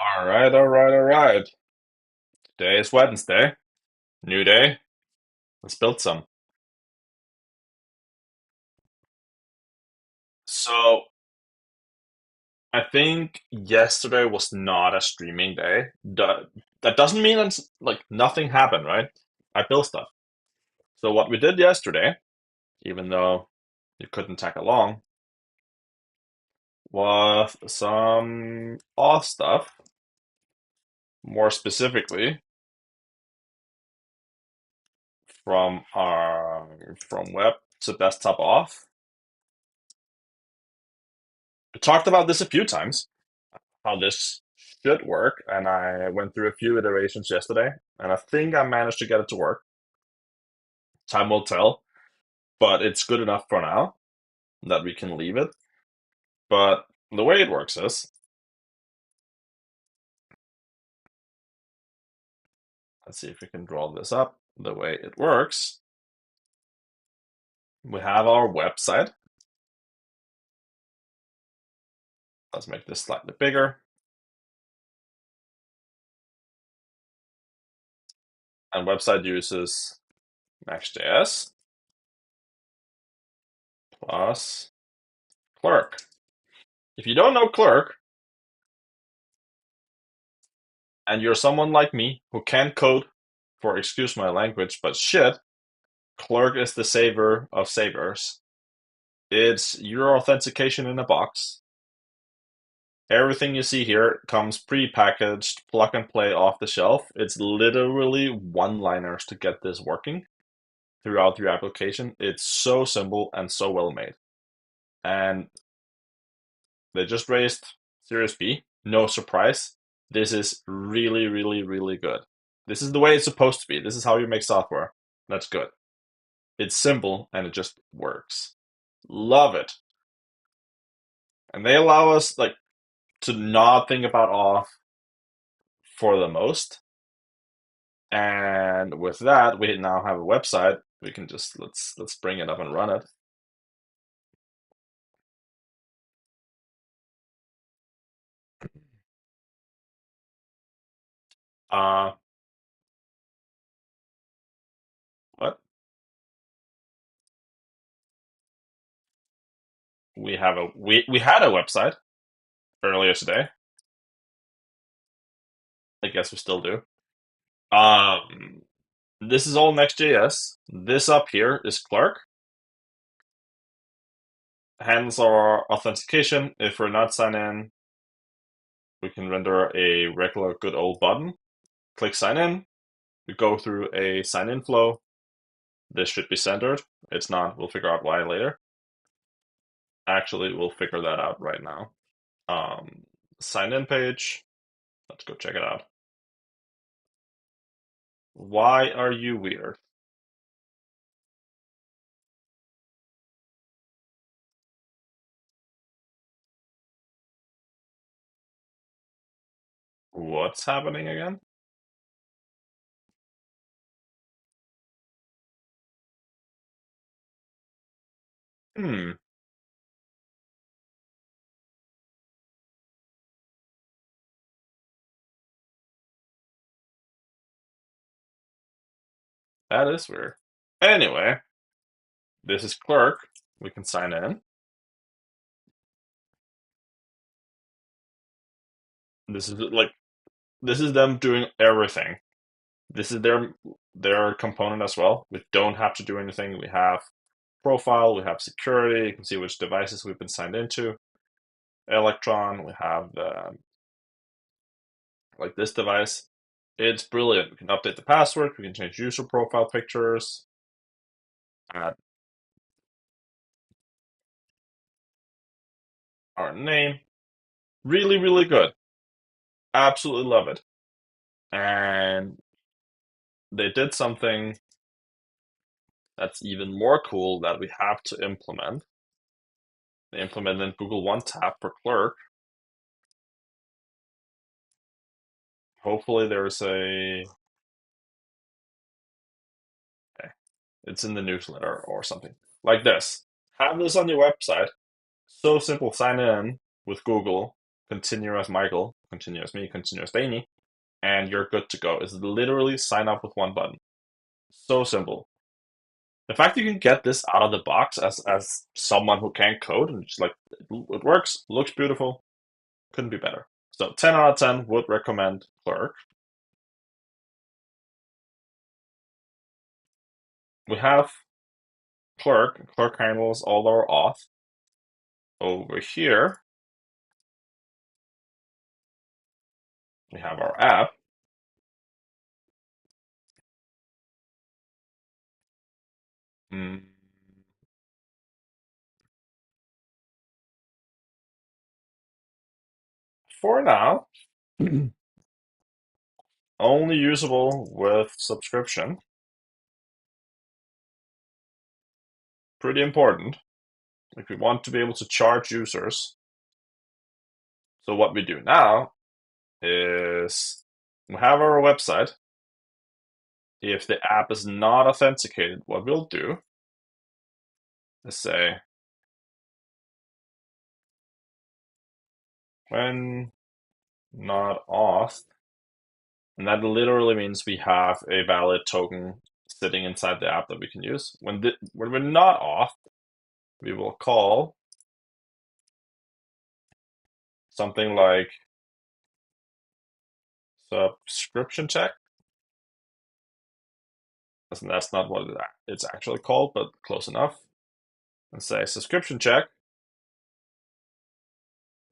All right, all right, all right. Today is Wednesday. New day. Let's build some. So I think yesterday was not a streaming day. That doesn't mean it's like nothing happened, right? I built stuff. So what we did yesterday, even though you couldn't tag along, was some auth stuff. More specifically, from web to desktop auth. We talked about this a few times, how this should work, and I went through a few iterations yesterday, and I think I managed to get it to work. Time will tell, but it's good enough for now that we can leave it. But the way it works is, let's see if we can draw this up. The way it works, we have our website. Let's make this slightly bigger. And website uses Max.js plus Clerk. If you don't know Clerk, and you're someone like me who can't code for, excuse my language, but shit, Clerk is the saver of savers. It's your authentication in a box. Everything you see here comes pre-packaged, plug and play off the shelf. It's literally one-liners to get this working throughout your application. It's so simple and so well made. And they just raised Series B. No surprise. This is really, really, really good. This is the way it's supposed to be. This is how you make software. That's good. It's simple and it just works. Love it. And they allow us to not think about auth for the most. And with that, we now have a website. We can just let's bring it up and run it. Uh, what? We had a website earlier today. I guess we still do. Um, this is all Next.js. This up here is Clark. Handles our authentication. If we're not signed in, we can render a regular good old button. Click sign in. We go through a sign in flow. This should be centered. It's not. We'll figure out why later. Actually, we'll figure that out right now. Um, Sign in page. Let's go check it out. Why are you weird? What's happening again? Hmm, that is weird. Anyway, this is Clerk. We can sign in. This is this is them doing everything. This is their component as well. We don't have to do anything. We have profile, we have security. You can see which devices we've been signed into. Electron, we have like this device. It's brilliant. We can update the password. We can change user profile pictures. Add our name. Really, really good. Absolutely love it. And they did something that's even more cool that we have to implement. They implemented Google One Tap for Clerk. Hopefully there's okay, it's in the newsletter or something like this. Have this on your website. So simple. Sign in with Google. continue as Michael, continue as me, continue as Danny, and you're good to go. It's literally sign up with one button. So simple. The fact you can get this out of the box as someone who can't code and just like it works, looks beautiful, couldn't be better. So 10 out of 10 would recommend Clerk. We have Clerk. Clerk handles all our auth. Over here, we have our app. Mm, For now, only usable with subscription. Pretty important if we want to be able to charge users. So what we do now is we have our website. If the app is not authenticated, what we'll do is say when not auth, and that literally means we have a valid token sitting inside the app that we can use. When we're not auth, we will call something like subscription check. That's not what it's actually called, but close enough. And say subscription check.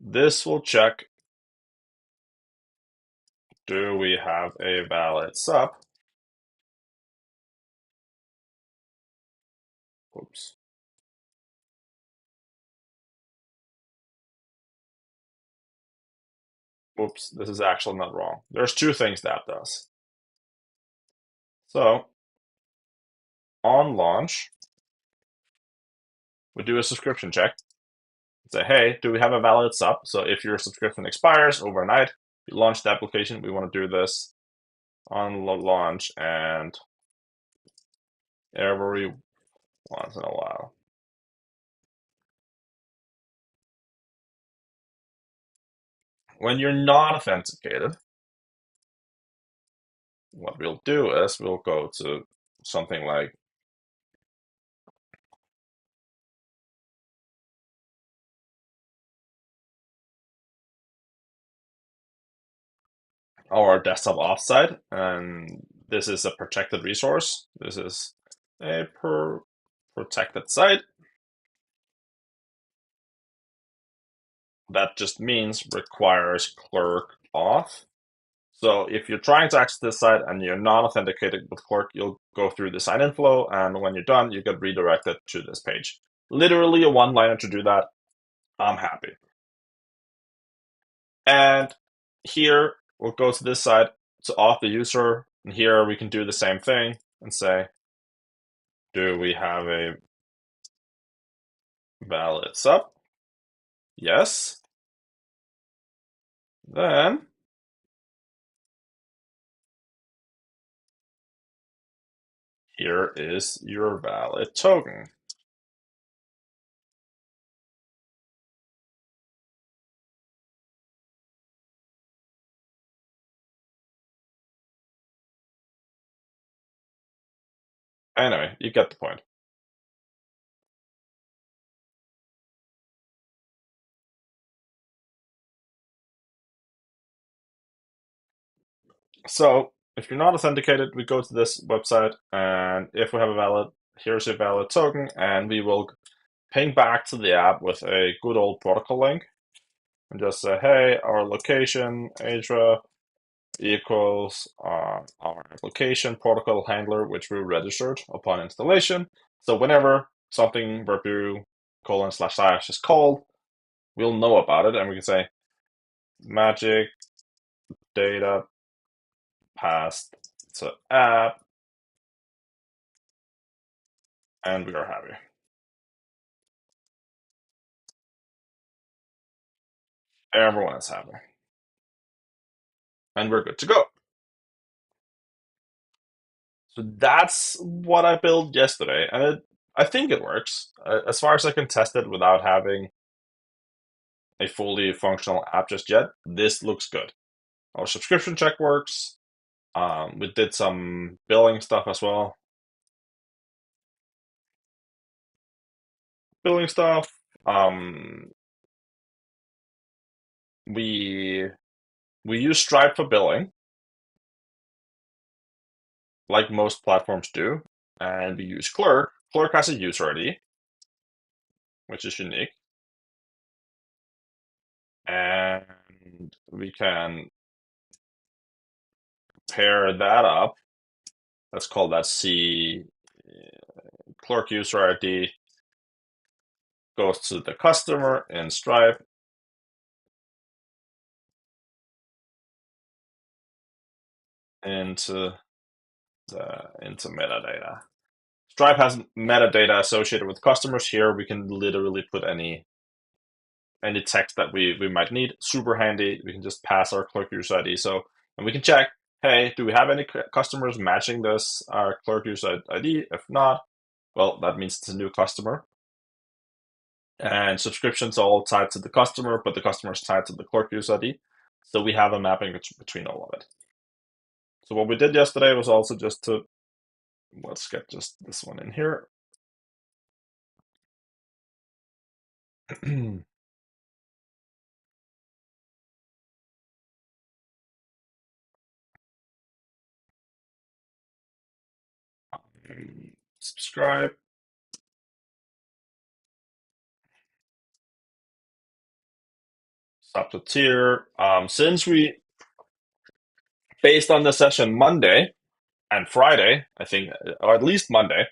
This will check, do we have a valid sub? Oops. Oops, this is actually not wrong. There's two things that does. So on launch, we do a subscription check. Say, hey, do we have a valid sub? So if your subscription expires overnight, you launch the application. We want to do this on launch and every once in a while. When you're not authenticated, what we'll do is we'll go to something like our desktop offsite, and this is a protected resource. This is a protected site. That just means requires clerk auth. So if you're trying to access this site and you're not authenticated with Clerk, you'll go through the sign-in flow, and when you're done, you get redirected to this page. Literally a one-liner to do that. I'm happy. And here, we'll go to this side to auth the user, and here we can do the same thing and say, do we have a valid sub? Yes. Then here is your valid token. Anyway, you get the point. So if you're not authenticated, we go to this website, and if we have a valid, here's a valid token, and we will ping back to the app with a good old protocol link and just say, hey, our location, Asia, equals our application protocol handler, which we registered upon installation. So whenever something verbu :/ is called, we'll know about it, and we can say magic data passed to app, and we are happy. Everyone is happy, and we're good to go. So that's what I built yesterday, and I think it works. As far as I can test it without having a fully functional app just yet, this looks good. Our subscription check works. We did some billing stuff as well. Billing stuff. We use Stripe for billing, like most platforms do, and we use Clerk. Clerk has a user ID, which is unique, and we can pair that up. Let's call that C. Clerk user ID goes to the customer in Stripe, into metadata. Stripe has metadata associated with customers. Here we can literally put any text that we might need. Super handy. We can just pass our Clerk user ID. And we can check, hey, do we have any customers matching this Clerk user ID? If not, well, that means it's a new customer. And subscriptions are all tied to the customer, but the customer is tied to the Clerk user ID. So we have a mapping between all of it. So what we did yesterday was also just to, let's get just this one in here. Subscribe. Stop the tier. Since we, based on the session Monday and Friday, I think, or at least Monday,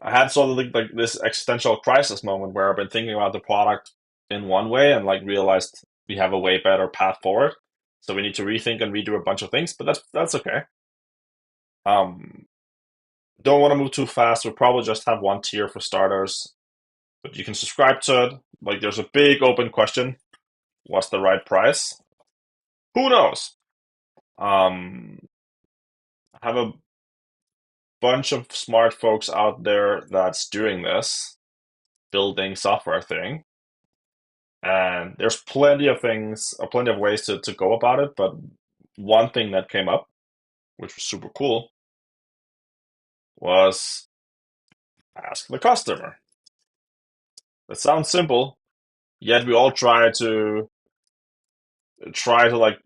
I had sort of like this existential crisis moment where I've been thinking about the product in one way and like realized we have a way better path forward. So we need to rethink and redo a bunch of things, but that's okay. Um, don't want to move too fast. We'll probably just have one tier for starters, but you can subscribe to it. Like there's a big open question. What's the right price? Who knows? I have a bunch of smart folks out there that's doing this, building software thing. And there's plenty of things, or plenty of ways to go about it. But one thing that came up, which was super cool, was ask the customer. That sounds simple, yet we all try to like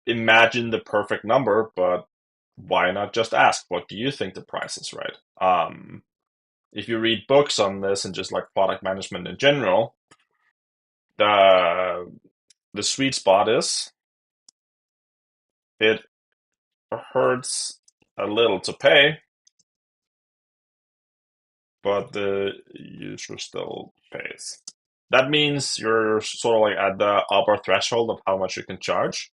imagine the perfect number, but why not just ask? What do you think the price is, right? If you read books on this and just like product management in general, the sweet spot is it hurts a little to pay, but the user still pays. That means you're sort of like at the upper threshold of how much you can charge.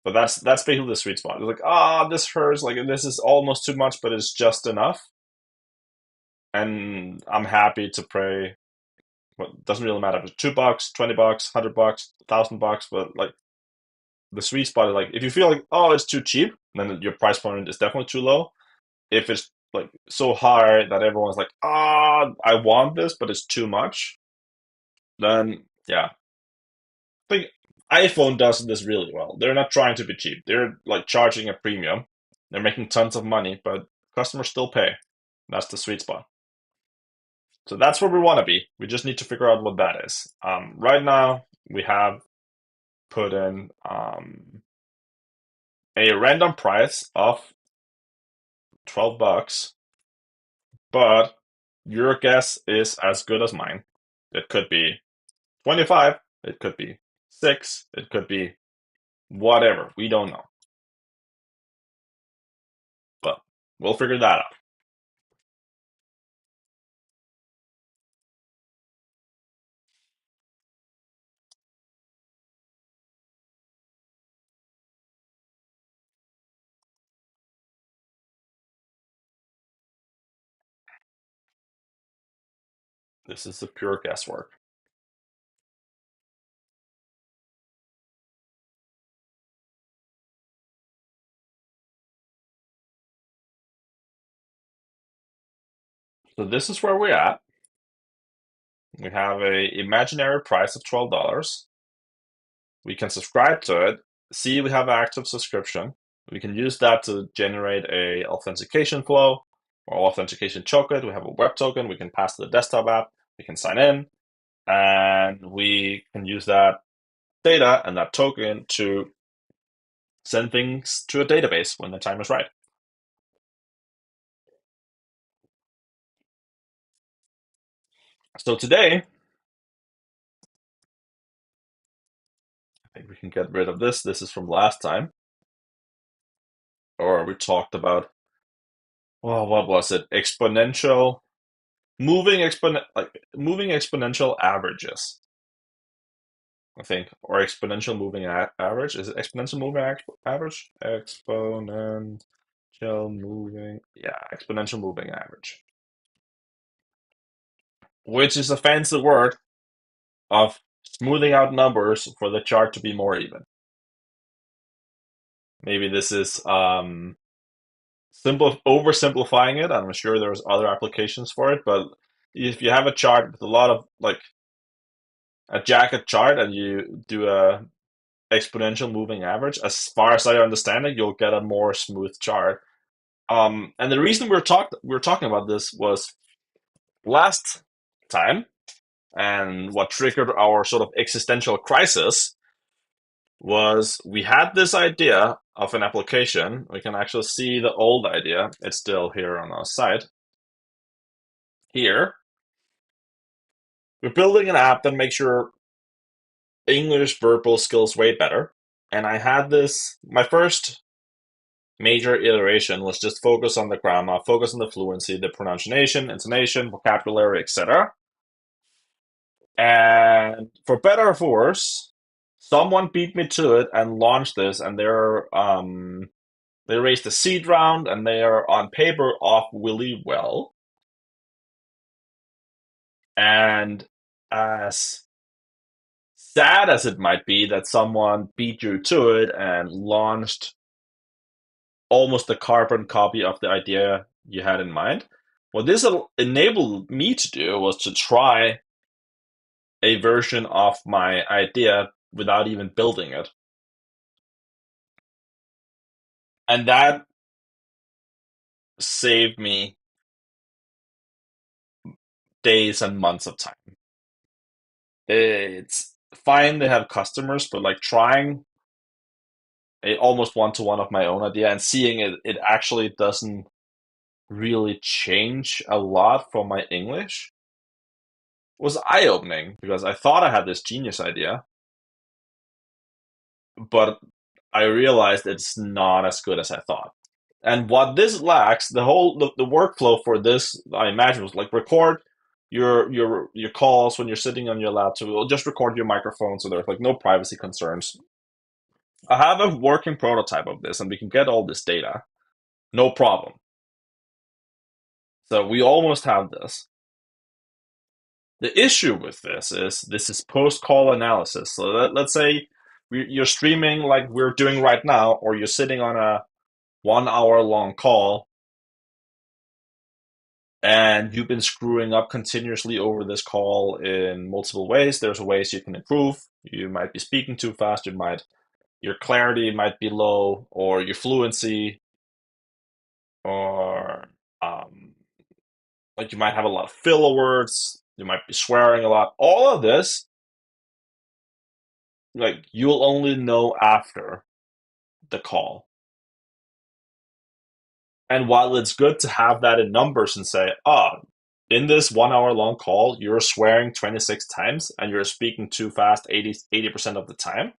But that's basically the sweet spot. It's like, this hurts, like this is almost too much, but it's just enough. And I'm happy to pay. Well, it doesn't really matter if it's $2, $20, $100, $1,000, but like the sweet spot is like if you feel like, it's too cheap, then your price point is definitely too low. If it's like so high that everyone's like, I want this, but it's too much, then yeah. I think iPhone does this really well. They're not trying to be cheap. They're like charging a premium. They're making tons of money, but customers still pay. That's the sweet spot. So that's where we want to be. We just need to figure out what that is. Right now, we have put in a random price of $12, but your guess is as good as mine. It could be 25, it could be 6, it could be whatever. We don't know. But we'll figure that out. This is the pure guesswork. So this is where we're at. We have a imaginary price of $12. We can subscribe to it, see we have an active subscription. We can use that to generate a authentication flow or authentication token. We have a web token we can pass to the desktop app. We can sign in, and we can use that data and that token to send things to a database when the time is right. So today, I think we can get rid of this. This is from last time, or we talked about, well, what was it? Exponential, moving exponential averages, I think, or exponential moving average. Is it exponential moving average? Exponential moving, yeah, exponential moving average, which is a fancy word of smoothing out numbers for the chart to be more even. Maybe this is simple oversimplifying it. I'm sure there's other applications for it, but if you have a chart with a lot of like a jagged chart and you do a exponential moving average, as far as I understand it, you'll get a more smooth chart. And the reason we're talking about this was last time, and what triggered our sort of existential crisis was we had this idea of an application. We can actually see the old idea. It's still here on our site. Here, we're building an app that makes your English verbal skills way better. And I had this, my first major iteration was just focus on the grammar, focus on the fluency, the pronunciation, intonation, vocabulary, etc. And for better or for worse, someone beat me to it and launched this, and they raised a seed round, and they are on paper off really well. And as sad as it might be that someone beat you to it and launched almost a carbon copy of the idea you had in mind, what this enabled me to do was to try a version of my idea without even building it. And that saved me days and months of time. It's fine to have customers, but like trying a almost one-to-one of my own idea and seeing it actually doesn't really change a lot from my English was eye-opening, because I thought I had this genius idea, but I realized it's not as good as I thought. And what this lacks, the workflow for this, I imagine, was like record your calls when you're sitting on your laptop. It'll just record your microphone, so there's like no privacy concerns. I have a working prototype of this, and we can get all this data, no problem. So we almost have this. The issue with this is post-call analysis. So let's say you're streaming like we're doing right now, or you're sitting on a 1 hour long call, and you've been screwing up continuously over this call in multiple ways. There's ways you can improve. You might be speaking too fast. Your clarity might be low, or your fluency, or um, like you might have a lot of filler words. You might be swearing a lot. All of this, like you'll only know after the call. And while it's good to have that in numbers and say, in this 1 hour long call, you're swearing 26 times and you're speaking too fast 80% of the time,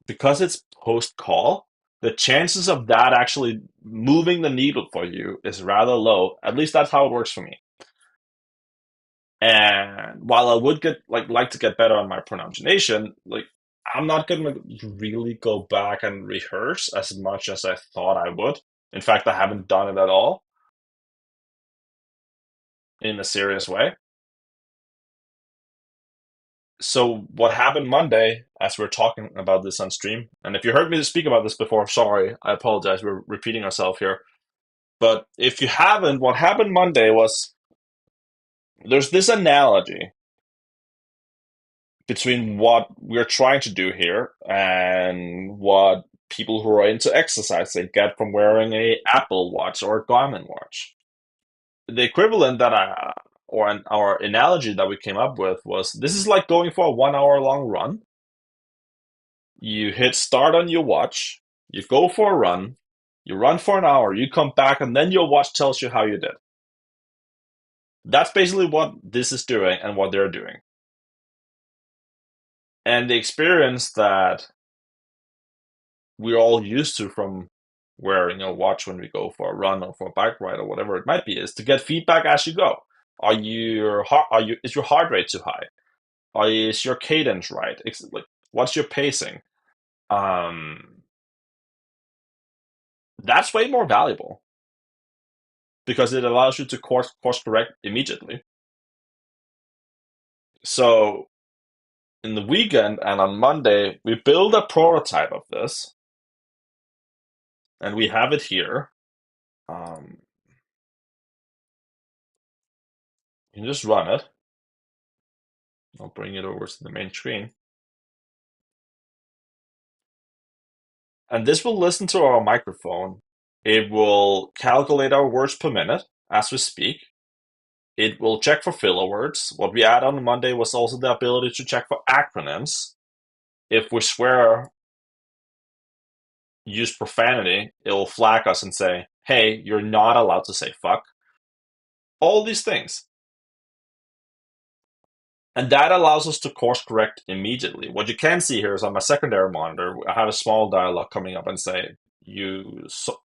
because it's post call, the chances of that actually moving the needle for you is rather low. At least that's how it works for me. And while I would get like to get better on my pronunciation, like I'm not gonna really go back and rehearse as much as I thought I would. In fact, I haven't done it at all in a serious way. So what happened Monday, as we're talking about this on stream, and if you heard me speak about this before, sorry, I apologize. We're repeating ourselves here. But if you haven't, what happened Monday was There's this analogy between what we're trying to do here and what people who are into exercising get from wearing a Apple Watch or a Garmin watch. The equivalent that our analogy that we came up with was this is like going for a 1 hour long run. You hit start on your watch, you go for a run, you run for an hour, you come back, and then your watch tells you how you did. That's basically what this is doing and what they're doing. And the experience that we're all used to from wearing a watch when we go for a run or for a bike ride or whatever it might be is to get feedback as you go. Is your heart rate too high? Is your cadence right? Like, what's your pacing? Um, that's way more valuable because it allows you to course correct immediately. So in the weekend and on Monday, we build a prototype of this, and we have it here. Um, you can just run it. I'll bring it over to the main screen. And this will listen to our microphone. It will calculate our words per minute as we speak. It will check for filler words. What we added on Monday was also the ability to check for acronyms. If we swear, use profanity, it will flag us and say, hey, you're not allowed to say fuck. All these things. And that allows us to course correct immediately. What you can see here is on my secondary monitor, I have a small dialog coming up and say,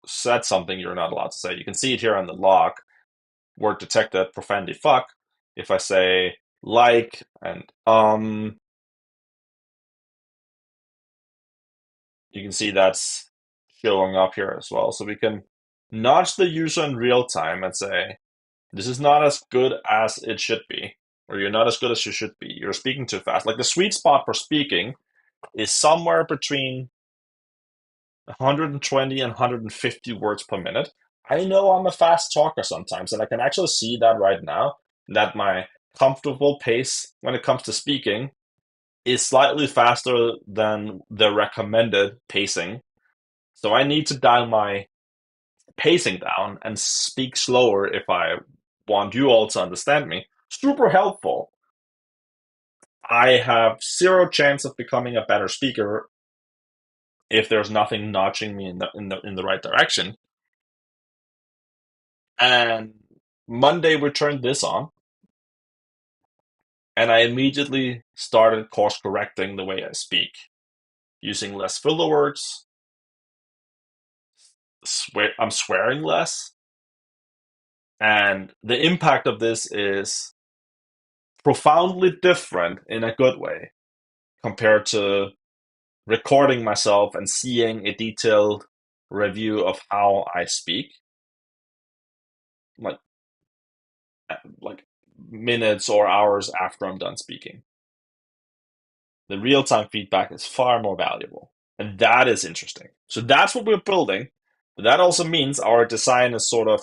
said something you're not allowed to say. You can see it here on the log, word detected, profanity fuck. If I say like and you can see that's showing up here as well. So we can nudge the user in real time and say, this is not as good as it should be, or you're not as good as you should be. You're speaking too fast. Like the sweet spot for speaking is somewhere between 120 and 150 words per minute. I know I'm a fast talker sometimes, and I can actually see that right now, that my comfortable pace when it comes to speaking is slightly faster than the recommended pacing. So I need to dial my pacing down and speak slower if I want you all to understand me. Super helpful. I have zero chance of becoming a better speaker if there's nothing nudging me in the right direction. And Monday we turned this on, and I immediately started course correcting the way I speak, using less filler words. I'm swearing less, and the impact of this is profoundly different in a good way compared to recording myself and seeing a detailed review of how I speak, like like minutes or hours after I'm done speaking. The real-time feedback is far more valuable, and that is interesting. So that's what we're building. But that also means our design is sort of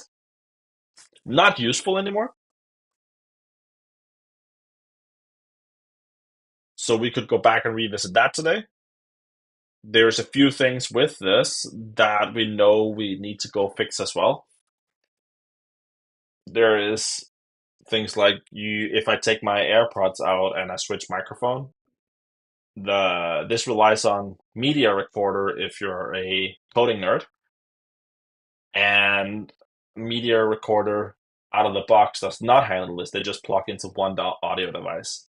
not useful anymore. So we could go back and revisit that today. There's a few things with this that we know we need to go fix as well. There is things like if I take my AirPods out and I switch microphone, this relies on media recorder if you're a coding nerd, and media recorder out of the box does not handle this. They just plug into one audio device.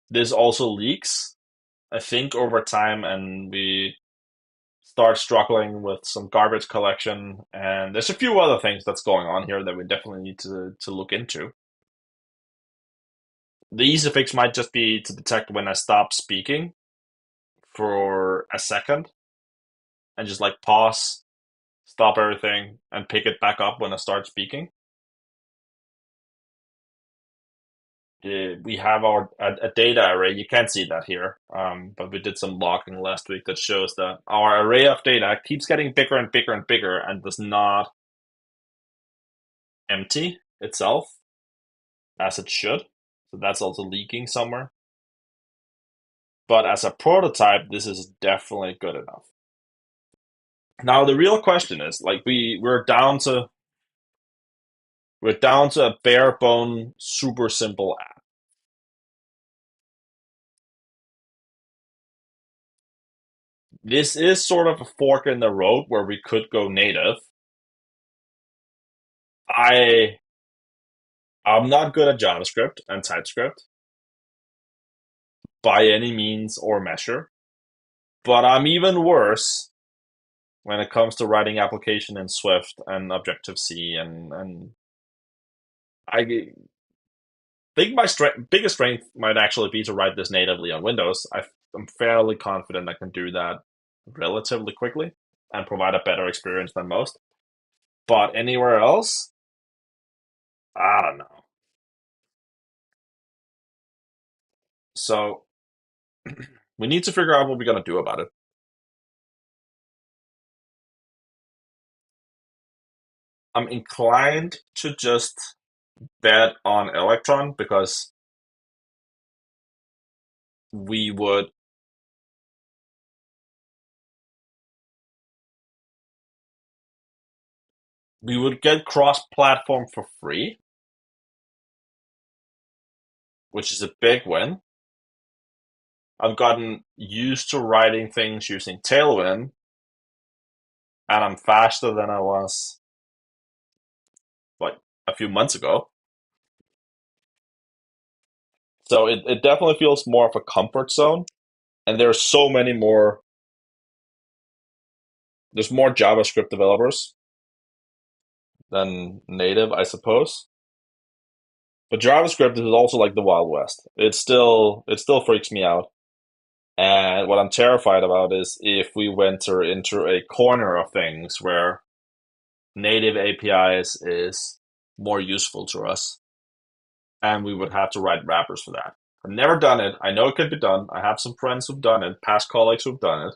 This also leaks, I think, over time, and we start struggling with some garbage collection. And there's a few other things that's going on here that we definitely need to look into. The easy fix might just be to detect when I stop speaking for a second and just like pause, stop everything, and pick it back up when I start speaking. We have a data array. You can't see that here, but we did some logging last week that shows that our array of data keeps getting bigger and bigger and bigger and does not empty itself. as it should. So that's also leaking somewhere. But as a prototype, this is definitely good enough. Now the real question is, like, we're down to a bare bone, super simple app. This is sort of a fork in the road where we could go native. I I'm not good at JavaScript and TypeScript by any means or measure, but I'm even worse when it comes to writing application in Swift and Objective C, and I think my biggest strength might actually be to write this natively on Windows. I'm fairly confident I can do that relatively quickly and provide a better experience than most. But anywhere else, I don't know. So we need to figure out what we're gonna do about it. I'm inclined to just bet on Electron because we would we would get cross-platform for free, which is a big win. I've gotten used to writing things using Tailwind, and I'm faster than I was like a few months ago. So it definitely feels more of a comfort zone. And there's more JavaScript developers than native, I suppose. But JavaScript is also like the Wild West. It still freaks me out. And what I'm terrified about is if we enter into a corner of things where native APIs is more useful to us, and we would have to write wrappers for that. I've never done it. I know it could be done. I have some friends who've done it, past colleagues who've done it.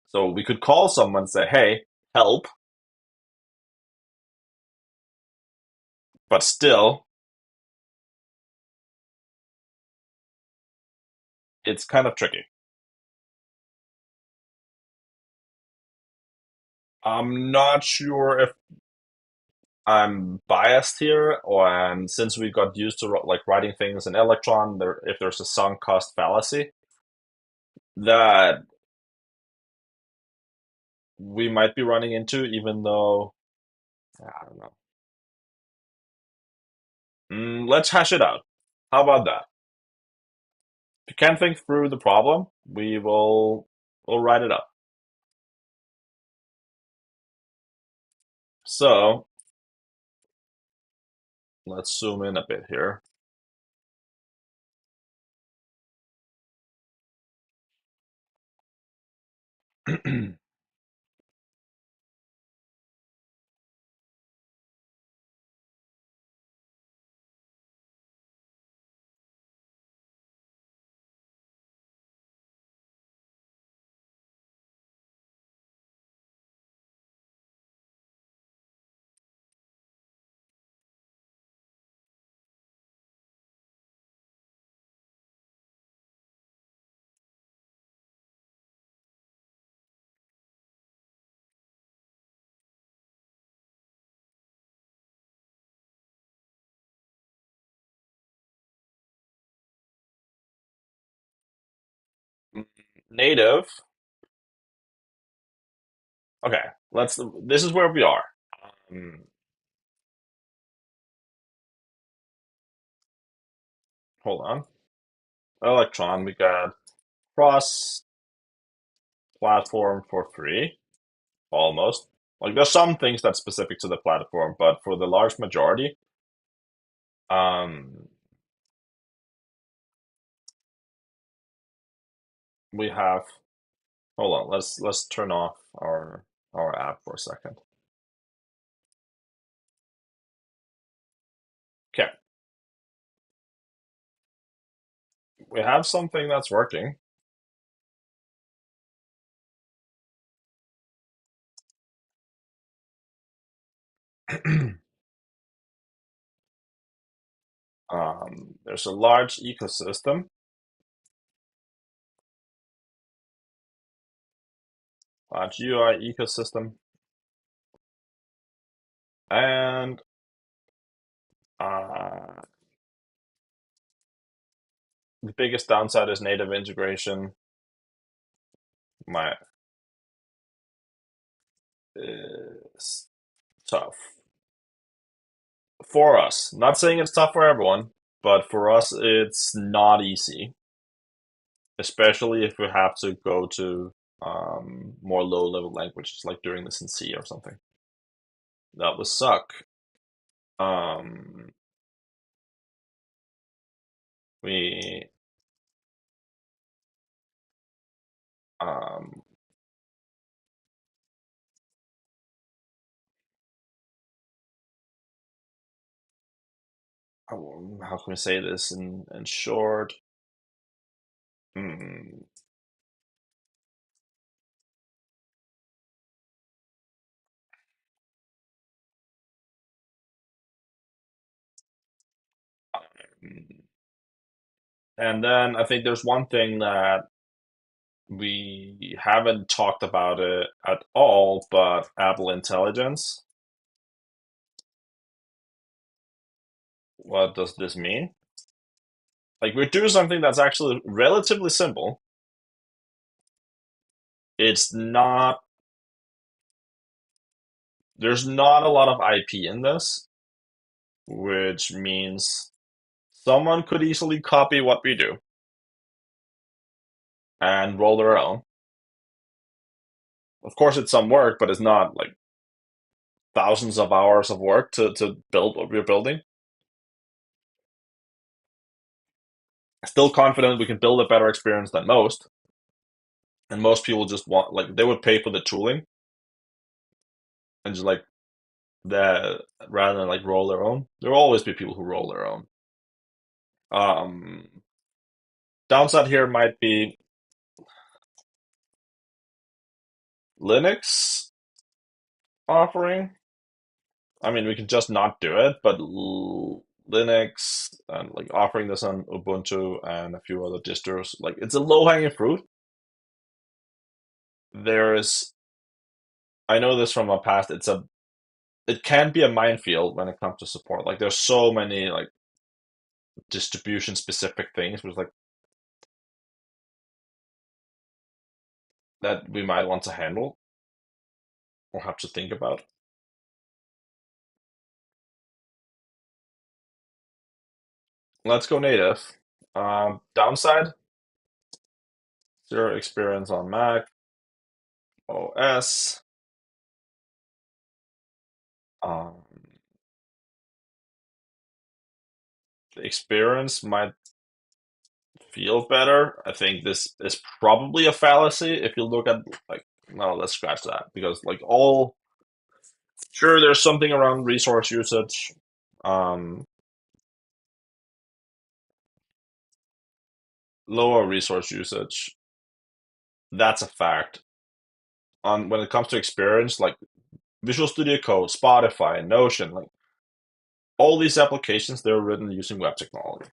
So we could call someone and say, hey, help. But still, it's kind of tricky. I'm not sure if I'm biased here, or since we got used to like writing things in Electron, if there's a sunk cost fallacy that we might be running into, even though I don't know. Let's hash it out. How about that? If you can't think through the problem, we'll write it up. So let's zoom in a bit here. Native. Okay, let's. This is where we are. Um, Hold on. Electron. We got cross-platform for free, almost. Like there's some things that's specific to the platform, but for the large majority, um, we have. Hold on. Let's turn off our app for a second. Okay, we have something that's working. There's a large ecosystem, large UI ecosystem, and uh, the biggest downside is native integration. My is tough for us. Not saying it's tough for everyone, but for us, it's not easy, especially if we have to go to more low-level languages, like doing this in C or something. That would suck. Um, we um, how can we say this in short? Mm, and then I think there's one thing that we haven't talked about it at all, but Apple Intelligence. What does this mean? Like we're doing something that's actually relatively simple. It's not, there's not a lot of IP in this, which means someone could easily copy what we do and roll their own. Of course, it's some work, but it's not like thousands of hours of work to build what we're building. Still confident we can build a better experience than most. And most people just want, like, they would pay for the tooling and just like that rather than like roll their own. There will always be people who roll their own. Um, Downside here might be Linux offering. I mean, we can just not do it, but Linux and like offering this on Ubuntu and a few other distros, like it's a low-hanging fruit. There's, I know this from my past, it can be a minefield when it comes to support. Like there's so many like distribution specific things which like that we might want to handle or have to think about. Let's go native. Downside, zero experience on Mac OS. Um, the experience might feel better. I think this is probably a fallacy if you look at like no, let's scratch that because like all sure there's something around resource usage, um, lower resource usage. That's a fact. On when it comes to experience, like Visual Studio Code, Spotify, Notion, like all these applications, they're written using web technology.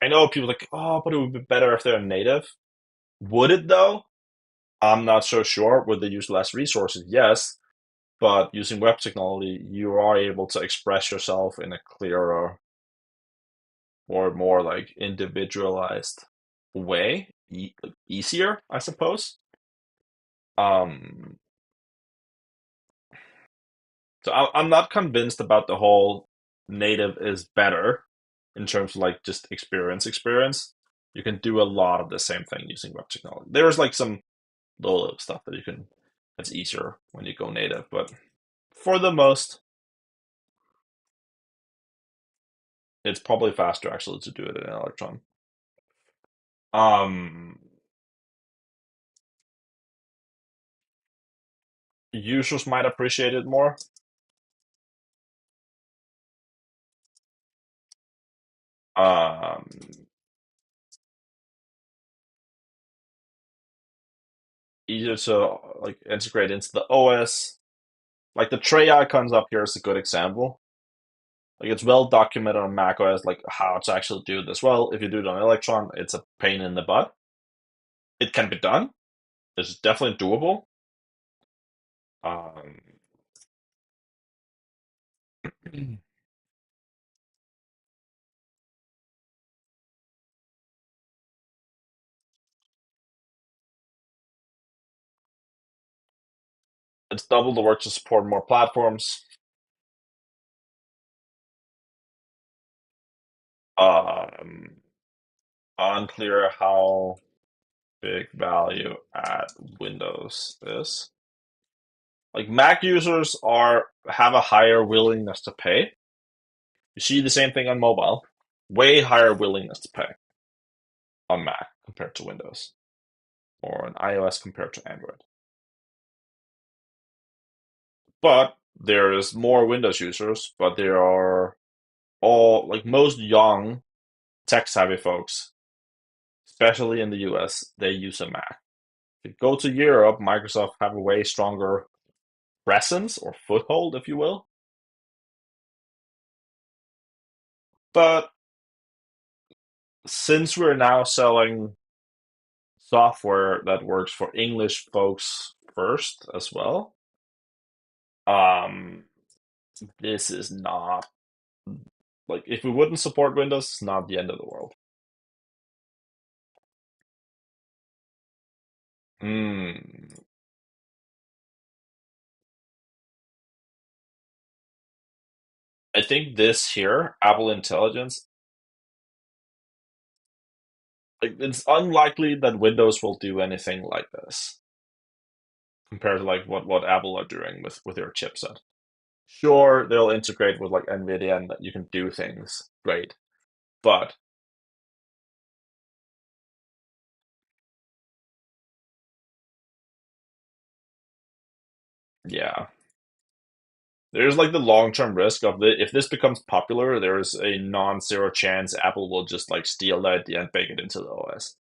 I know people like, oh, but it would be better if they're native. Would it though? I'm not so sure. Would they use less resources? Yes, but using web technology, you are able to express yourself in a clearer or more like individualized way, like easier, I suppose. Um, so I'm not convinced about the whole native is better in terms of like just experience. You can do a lot of the same thing using web technology. There's like some little stuff that you can that's easier when you go native, but for the most, it's probably faster actually to do it in Electron. Um, Users might appreciate it more. Um, Easier to like integrate into the OS. Like the tray icons up here is a good example. Like it's well documented on macOS, like how to actually do this. Well, if you do it on Electron, it's a pain in the butt. It can be done. It's definitely doable. Um, it's double the work to support more platforms. Um, Unclear how big value add Windows is. Like Mac users are have a higher willingness to pay. You see the same thing on mobile. Way higher willingness to pay on Mac compared to Windows or on iOS compared to Android. But there is more Windows users, but there are all like most young tech savvy folks, especially in the US, they use a Mac. If you go to Europe, Microsoft have a way stronger presence or foothold, if you will. But since we're now selling software that works for English folks first as well, um, this is not like if we wouldn't support Windows, it's not the end of the world. Hmm. I think this here, Apple Intelligence, like it's unlikely that Windows will do anything like this compared to like what Apple are doing with their chipset. Sure, they'll integrate with like NVIDIA and that you can do things great, but yeah, there's like the long-term risk of the if this becomes popular, there's a non-zero chance Apple will just like steal that idea and bake it into the OS.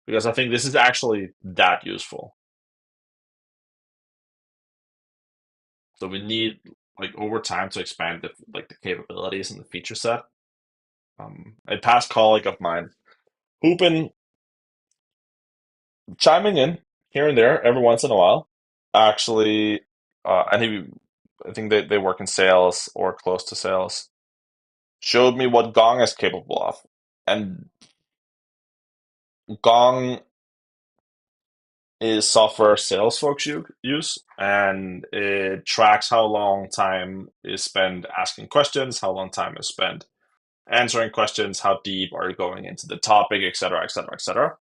Because I think this is actually that useful. So we need like over time to expand the capabilities and the feature set. A past colleague of mine who've been chiming in here and there every once in a while, actually, and I think they work in sales or close to sales, showed me what Gong is capable of. And Gong is software sales folks use, and it tracks how long time is spent asking questions, how long time is spent answering questions, how deep are you going into the topic, et cetera, et cetera, et cetera,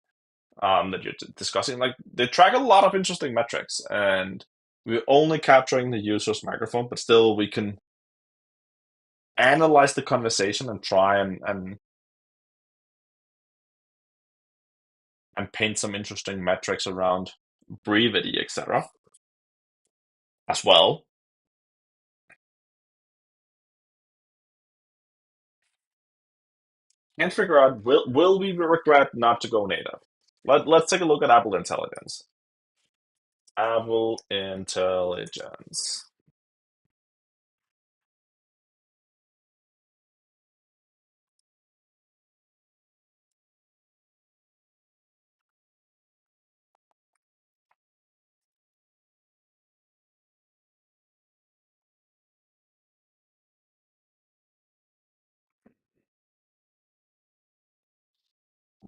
that you're discussing. Like they track a lot of interesting metrics, and we're only capturing the user's microphone, but still we can analyze the conversation and try and paint some interesting metrics around brevity, etc. as well. And figure out will we regret not to go native? Let's take a look at Apple Intelligence. Apple Intelligence.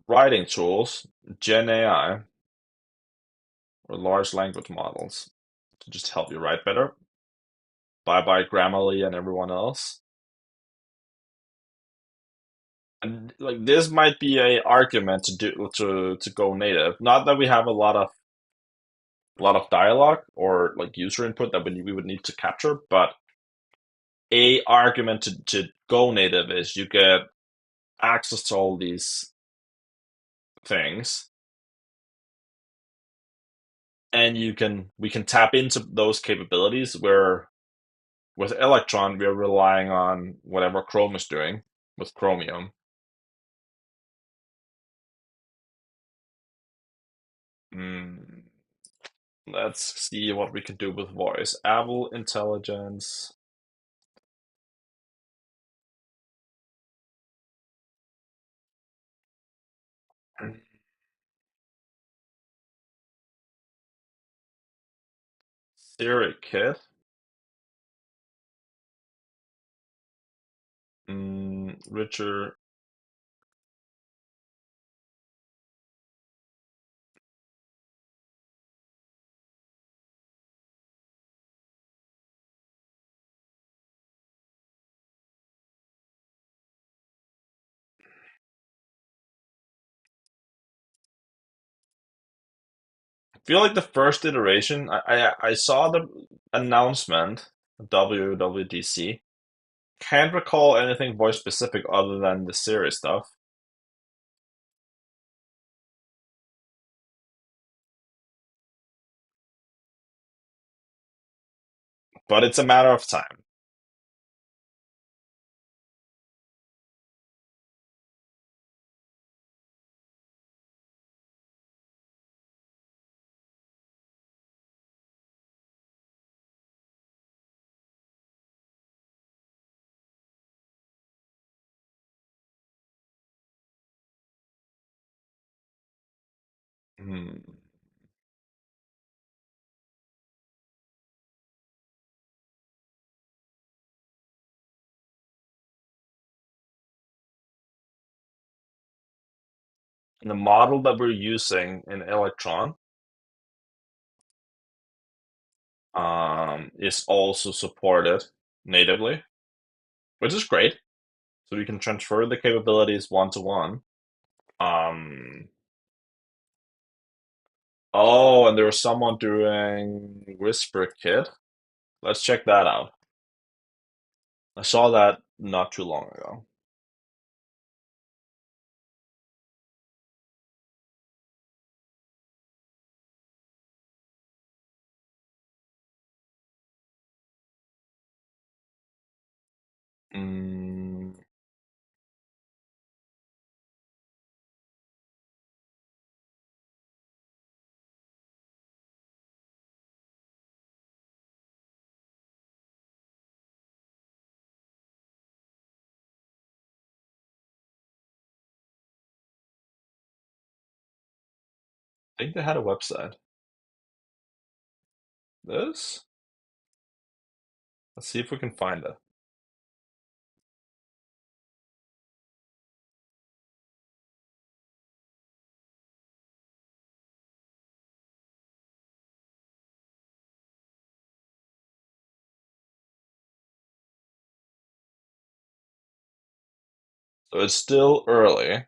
Writing tools, Gen AI, or large language models to just help you write better. Bye bye Grammarly and everyone else. And like this might be a argument to go native. Not that we have a lot of dialogue or like user input that we would need to capture, but a argument to go native is you get access to all these things and we can tap into those capabilities where with Electron we're relying on whatever Chrome is doing with Chromium. Mm, let's see what we can do with voice. Apple Intelligence. Siri kit. Richard. I feel like the first iteration, I saw the announcement, WWDC. Can't recall anything voice specific other than the Siri stuff, but it's a matter of time. Hmm. And the model that we're using in Electron is also supported natively, which is great. So we can transfer the capabilities one to one. Um, oh, and there was someone doing Whisper Kit. Let's check that out. I saw that not too long ago. Mm, I think they had a website. This? Let's see if we can find it. So it's still early.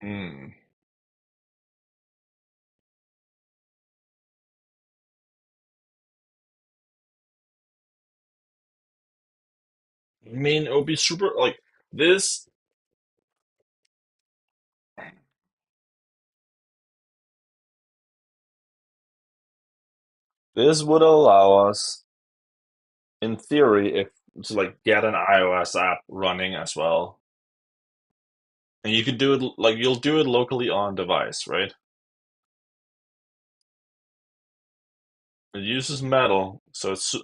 Hmm. I mean, it would be super like this. This would allow us, in theory, if to like get an iOS app running as well, and you could do it like you'll do it locally on device, right? It uses Metal, so it's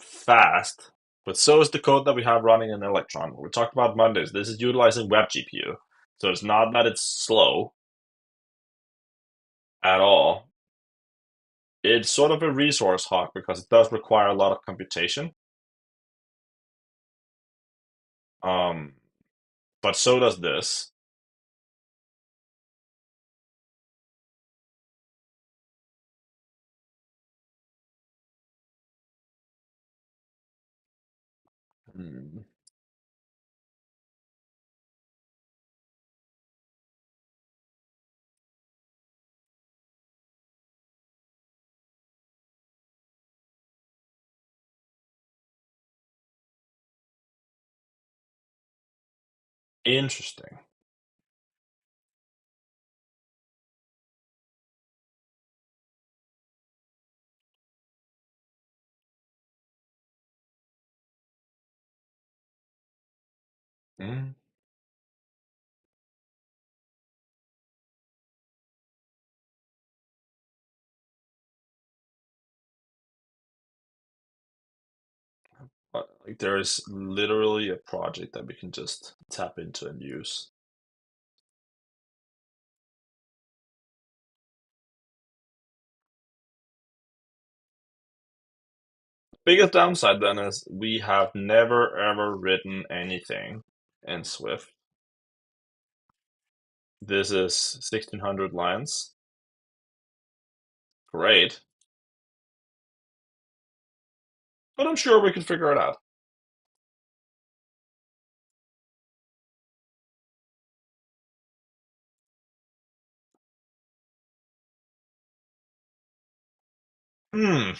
fast, but so is the code that we have running in Electron. We talked about Mondays. This is utilizing web GPU, so it's not that it's slow at all. It's sort of a resource hog because it does require a lot of computation. Um, but so does this. Hmm. Interesting. Mm. But like there is literally a project that we can just tap into and use. Biggest downside then is we have never ever written anything in Swift. This is 1600 lines. Great. But I'm sure we can figure it out. Hmm.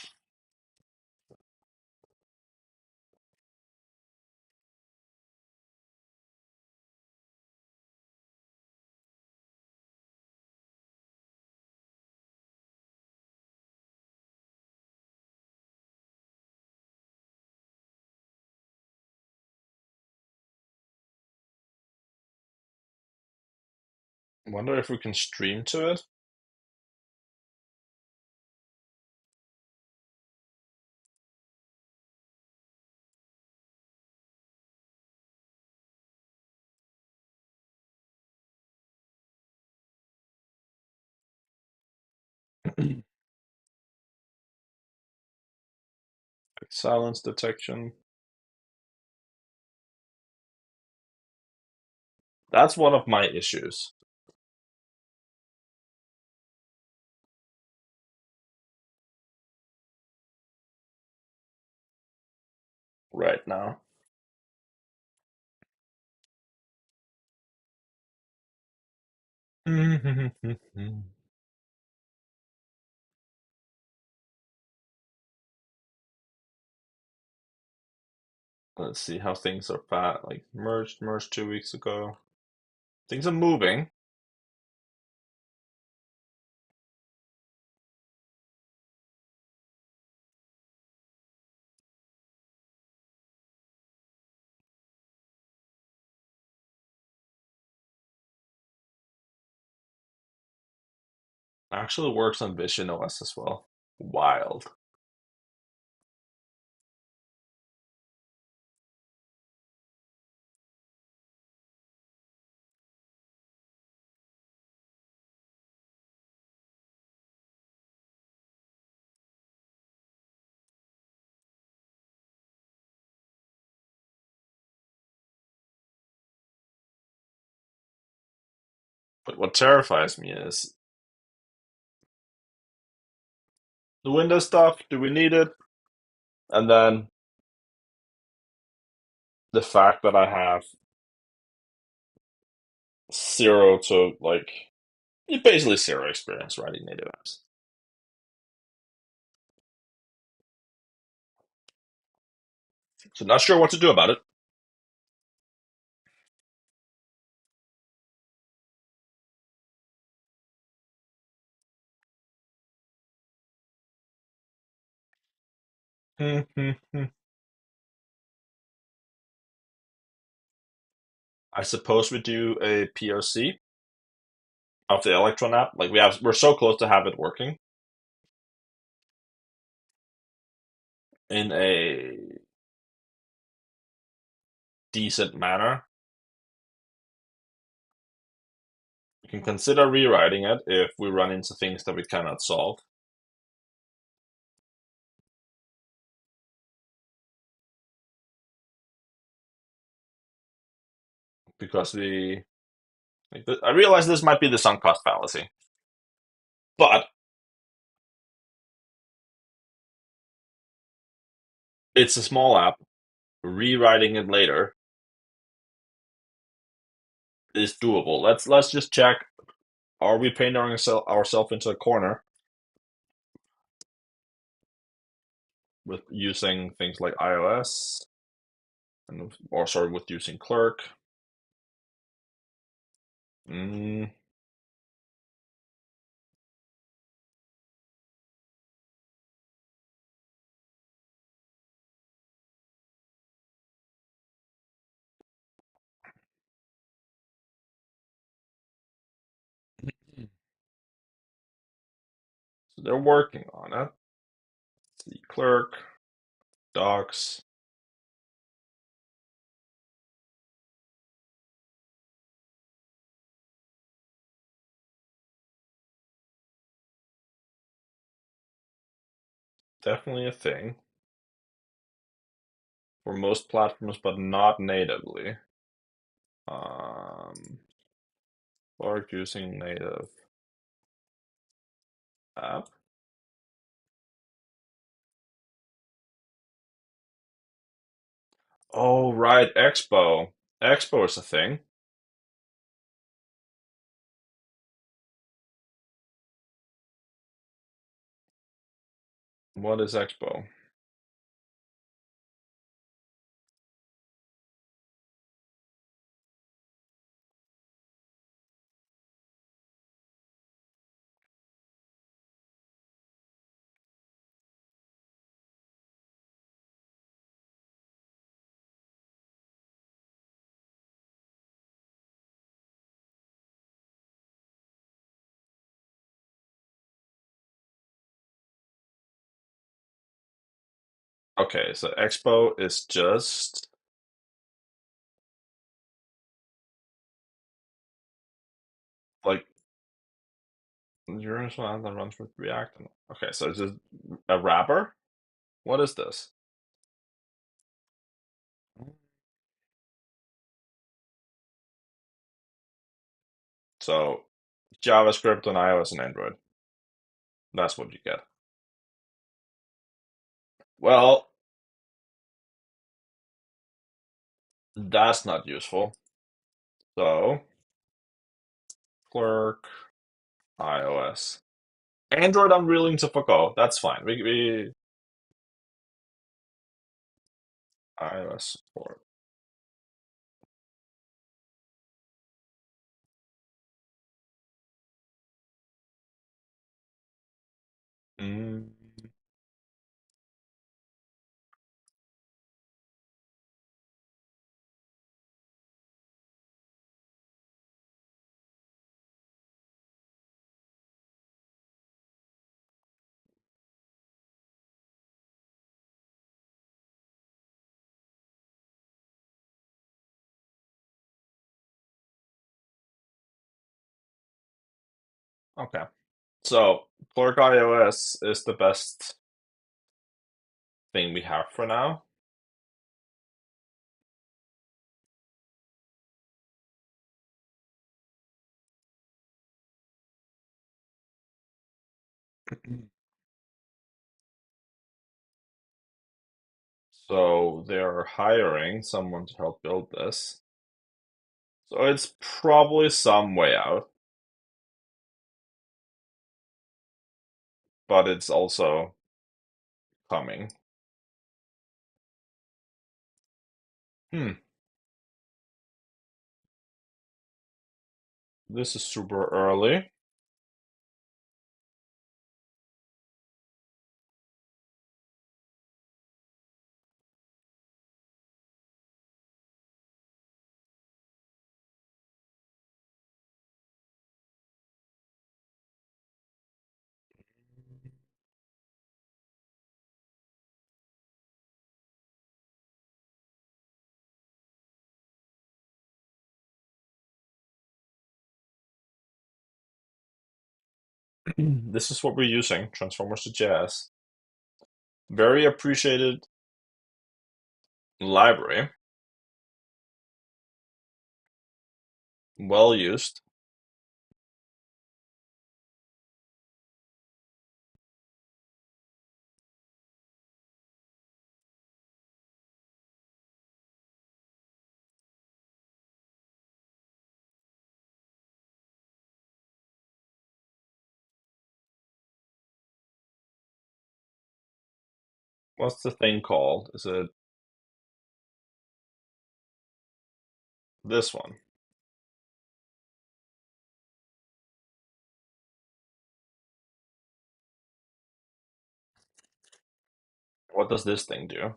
Wonder if we can stream to it. Silence detection. That's one of my issues right now. Let's see how things are fat. Like merged 2 weeks ago. Things are moving. Actually works on Vision OS as well. Wild. But what terrifies me is the Windows stuff. Do we need it? And then the fact that I have zero to like basically zero experience writing native apps. So not sure what to do about it. I suppose we do a POC of the Electron app. Like we're so close to have it working in a decent manner. We can consider rewriting it if we run into things that we cannot solve. Because I realize this might be the sunk cost fallacy, but it's a small app. Rewriting it later is doable. Let's just check. Are we painting ourselves into a corner with using things like iOS, or sorry, with using Clerk? Mm, so they're working on it. See, clerk, docs. Definitely a thing for most platforms, but not natively. Um, Clark using native app. Oh, right, Expo. Expo is a thing. What is Expo? Okay, so Expo is just like your initial anthem runs with React. Okay, so it's just a wrapper? What is this? So JavaScript on iOS and Android. That's what you get. Well, that's not useful. So clerk iOS. Android, I'm willing to forgo. That's fine. We iOS support. Mm, okay. So clerk iOS is the best thing we have for now. So they're hiring someone to help build this. So it's probably some way out, but it's also coming. Hmm, this is super early. This is what we're using, Transformers to JS. Very appreciated library, well used. What's the thing called? Is it this one? What does this thing do?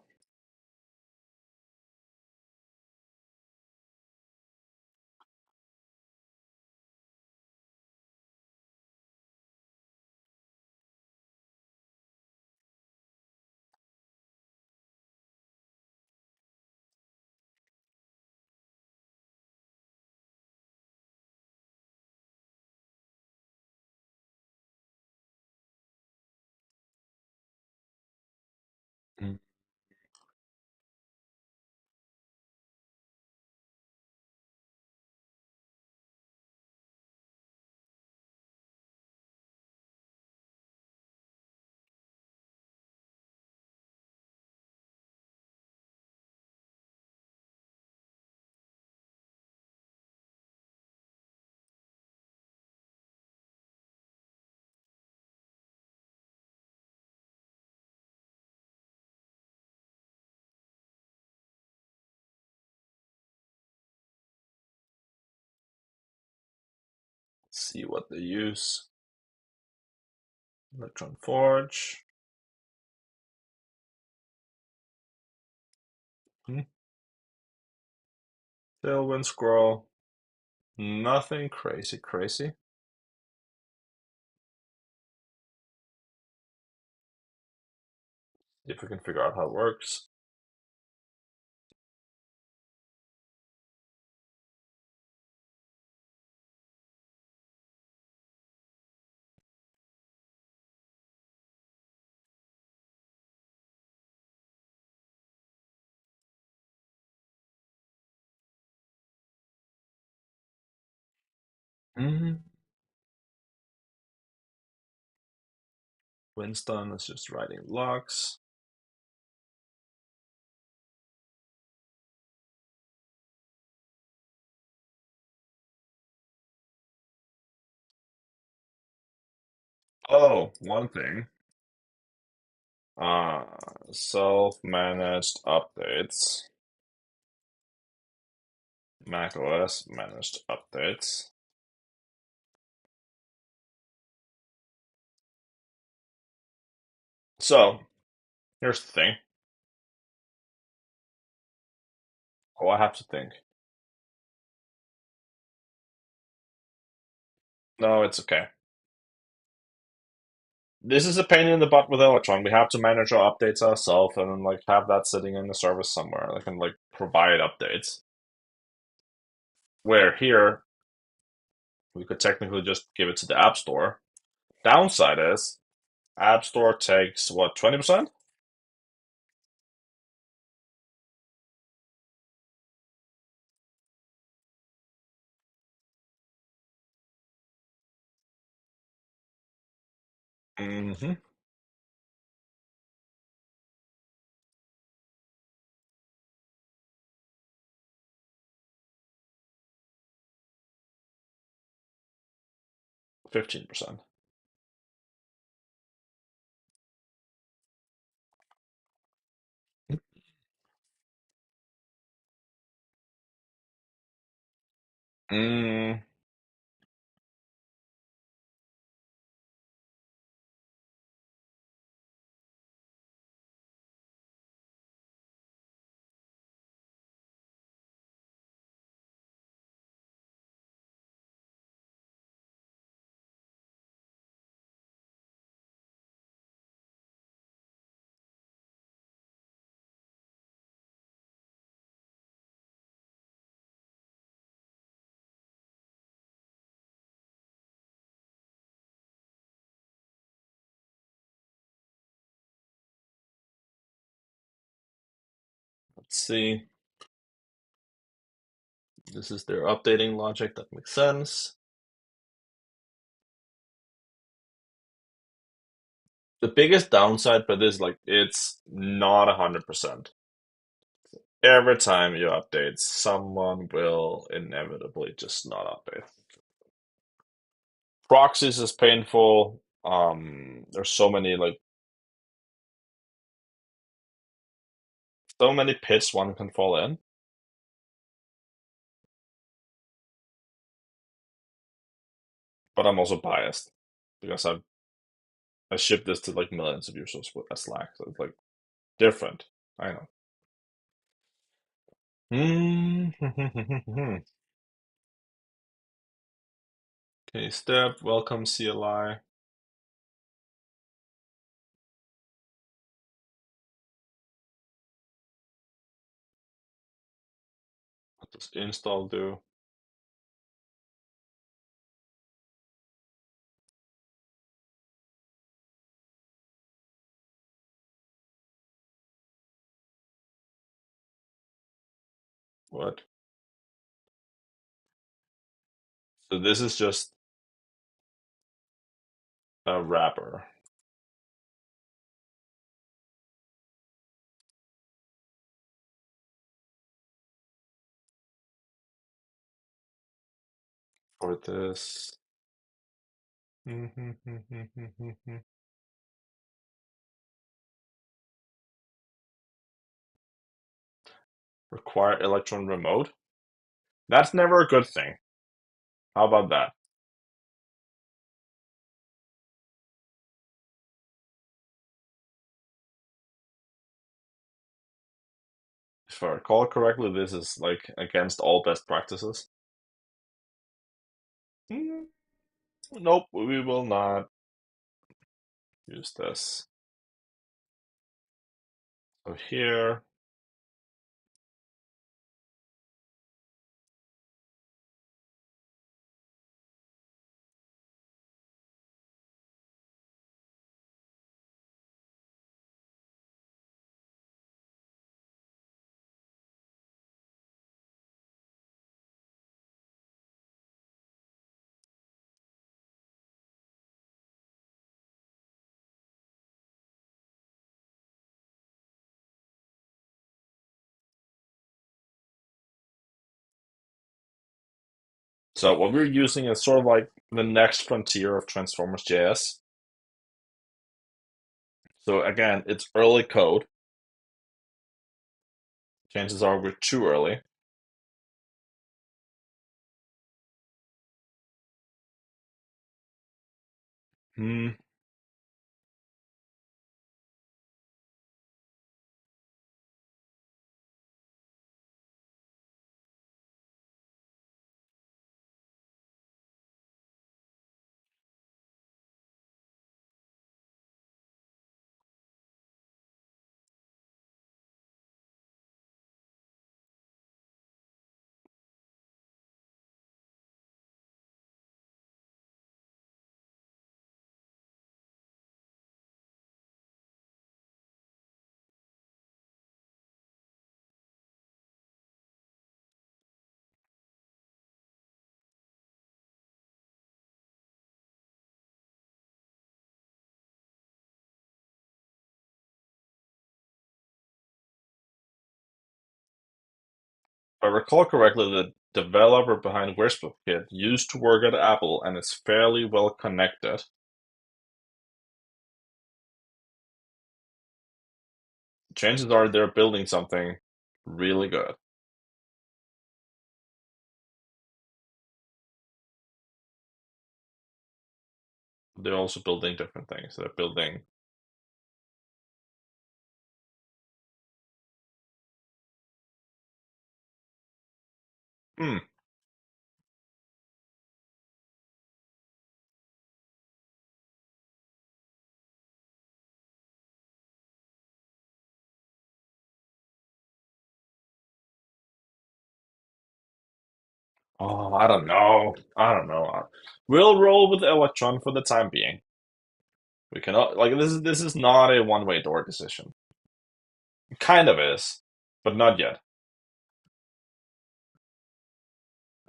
Mm. Let's see what they use. Electron Forge. Hmm. Tailwind Scroll. Nothing crazy, crazy. If we can figure out how it works. Mm-hmm. Winston is just writing logs. Oh, one thing. Uh, self-managed updates. macOS managed updates. So, here's the thing. Oh, I have to think. No, it's okay. This is a pain in the butt with Electron. We have to manage our updates ourselves and then like have that sitting in the service somewhere that can like provide updates. Where here we could technically just give it to the App Store. Downside is App Store takes what, 20%? Mm-hmm. 15%. Mm, let's see. This is their updating logic. That makes sense. The biggest downside for this, like, it's not 100%. Every time you update, someone will inevitably just not update. Proxies is painful. There's so many pits one can fall in. But I'm also biased because I ship this to like millions of users with Slack. So it's like Different. I know. Hmm. Okay, step, welcome CLI. What does install do? What? So this is just a wrapper for this. Require Electron remote. That's never a good thing. How about that? If I recall correctly, this is like against all best practices. Mm, nope, we will not use this. So here, so what we're using is sort of like the next frontier of Transformers JS. So again, it's early code. Chances are we're too early. Hmm. If I recall correctly, the developer behind WhispKit used to work at Apple and is fairly well connected. Chances are they're building something really good. They're also building different things. They're building. Hmm. Oh, I don't know. I don't know. We'll roll with Electron for the time being. We cannot like this is not a one-way door decision. It kind of is, but not yet.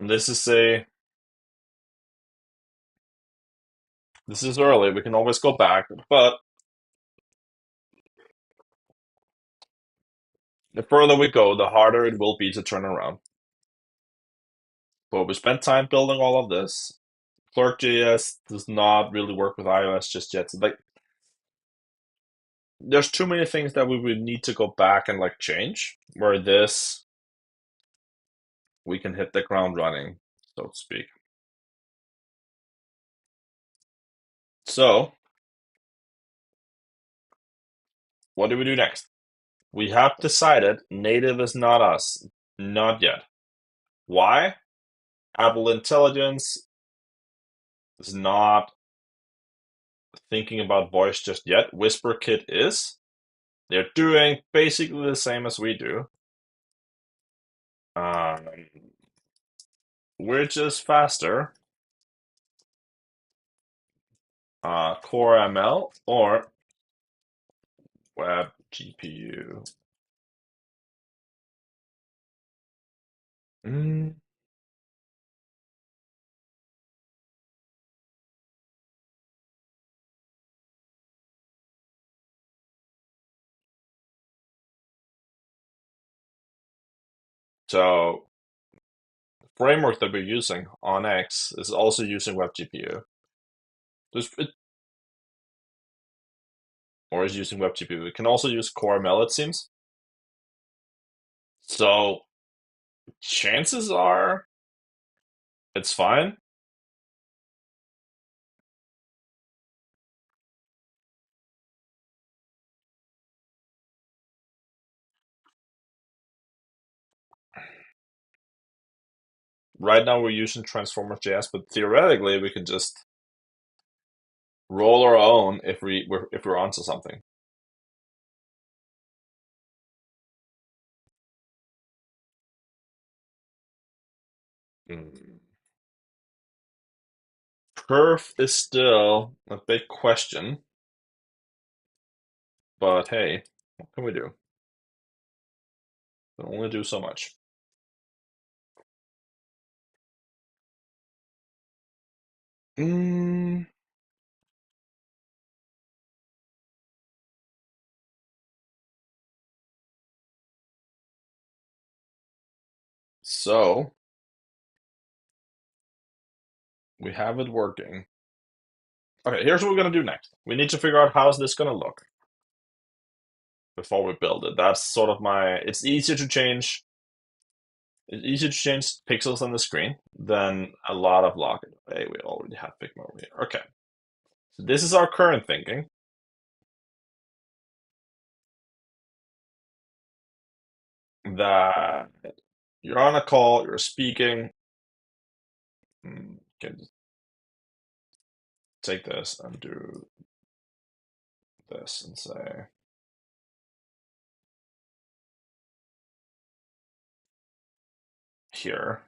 And this is early. We can always go back, but the further we go, the harder it will be to turn around. But we spent time building all of this. Clerk.js does not really work with iOS just yet. So like, there's too many things that we would need to go back and like change. Where this, we can hit the ground running, so to speak. So, what do we do next? We have decided native is not us. Not yet. Why? Apple Intelligence is not thinking about voice just yet. WhisperKit is. They're doing basically the same as we do. Um, we're just faster. Core ML or web GPU. Mm, so the framework that we're using on X is also using web GPU. Or is using web GPU. We can also use Core ML, it seems. So chances are it's fine. Right now we're using Transformers.js, but theoretically we could just roll our own if we're onto something. Hmm. Perf is still a big question, but hey, what can we do? We can only do so much. Mm, so we have it working. Okay, here's what we're gonna do next. We need to figure out how's this gonna look before we build it. That's sort of my. It's easier to change pixels on the screen than a lot of log. Hey, we already have Figma over here. Okay, so this is our current thinking. That you're on a call, you're speaking. Can take this and do this and say here.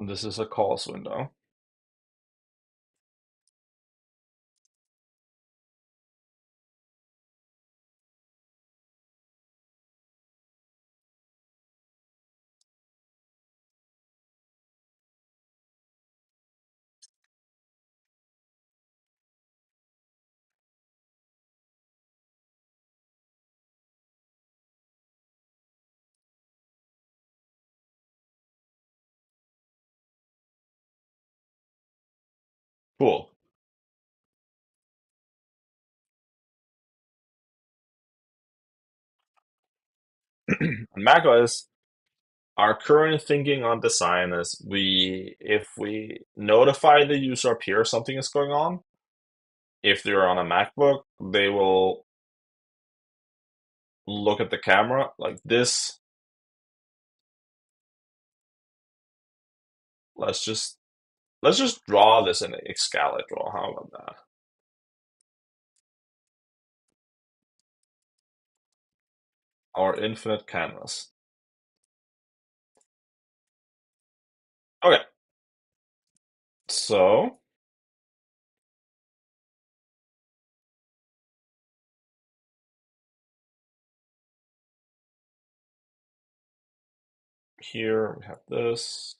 This is a calls window. Cool. On macOS, our current thinking on design is if we notify the user up here something is going on, if they're on a MacBook, they will look at the camera like this. Let's just let's just draw this in a scala draw. How about that? Our infinite canvas. Okay, so here we have this.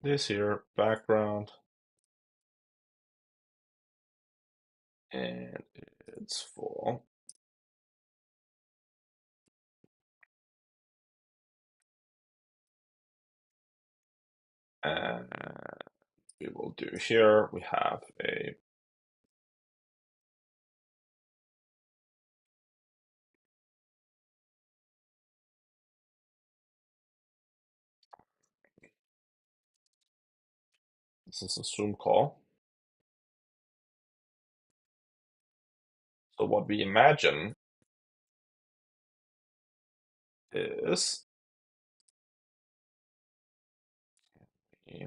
This here, background, and it's full. And we will do here, we have a this is a Zoom call. So what we imagine is we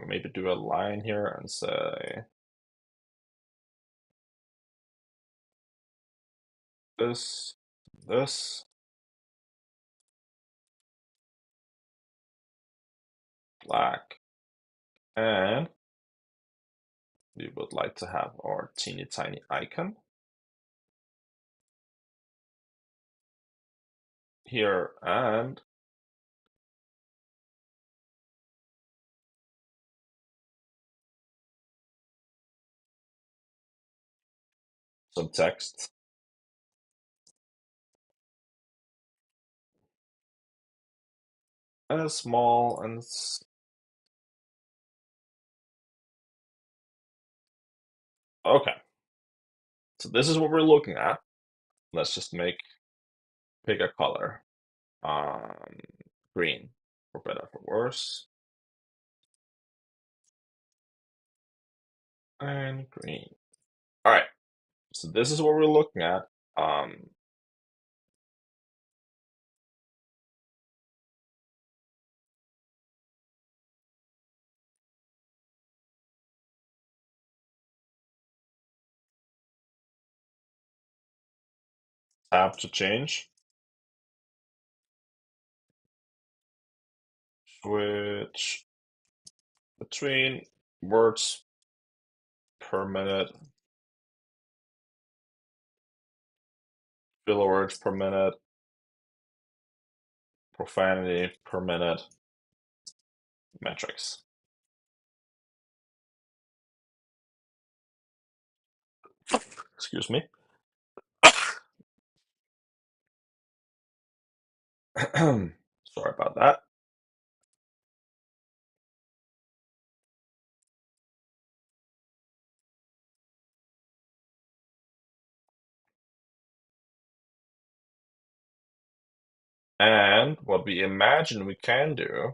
maybe do a line here and say this, this, black, and we would like to have our teeny tiny icon here and some text. And small and okay. So this is what we're looking at. Let's just pick a color. Green, for better for worse. And green. All right. So this is what we're looking at. Tab to change. Switch between words per minute, filler words per minute, profanity per minute, metrics. Excuse me. Sorry about that. And what we imagine we can do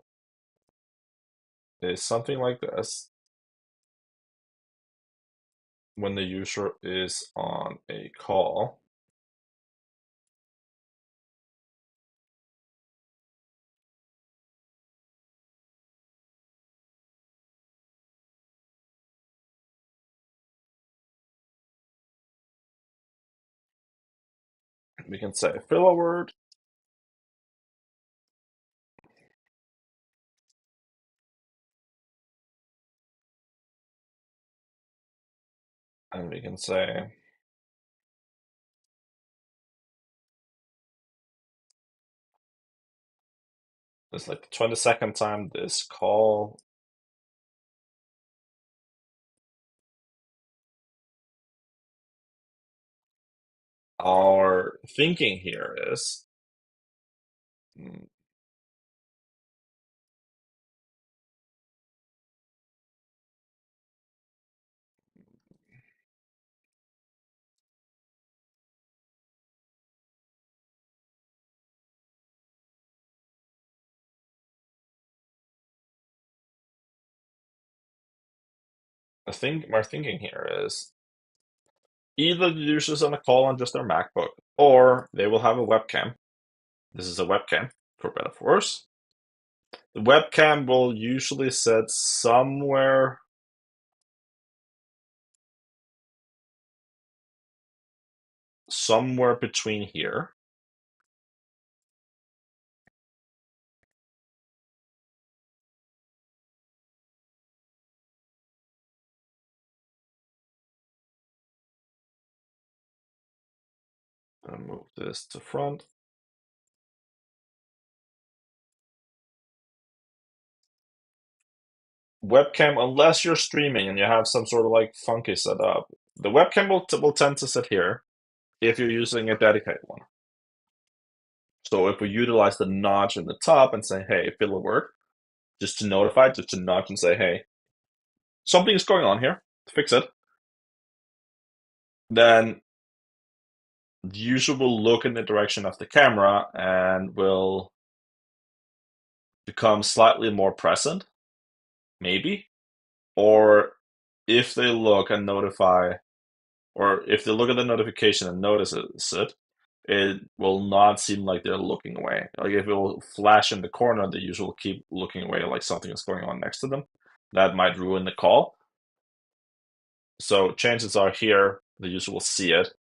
is something like this when the user is on a call. We can say fill a word, and we can say it's like the 22nd time this call. Our thinking here is I think my thinking here is either the user's on a call on just their MacBook, or they will have a webcam. This is a webcam, for better or for worse. The webcam will usually sit somewhere between here. I'm gonna move this to front. Webcam, unless you're streaming and you have some sort of like funky setup, the webcam will tend to sit here if you're using a dedicated one. So if we utilize the notch in the top and say, hey, fill a word, just to notify, just to nudge and say, hey, something is going on here, fix it. Then the user will look in the direction of the camera and will become slightly more present, maybe. Or if they look and notify, or if they look at the notification and notices it, it will not seem like they're looking away. Like if it will flash in the corner, the user will keep looking away like something is going on next to them. That might ruin the call. So chances are here, the user will see it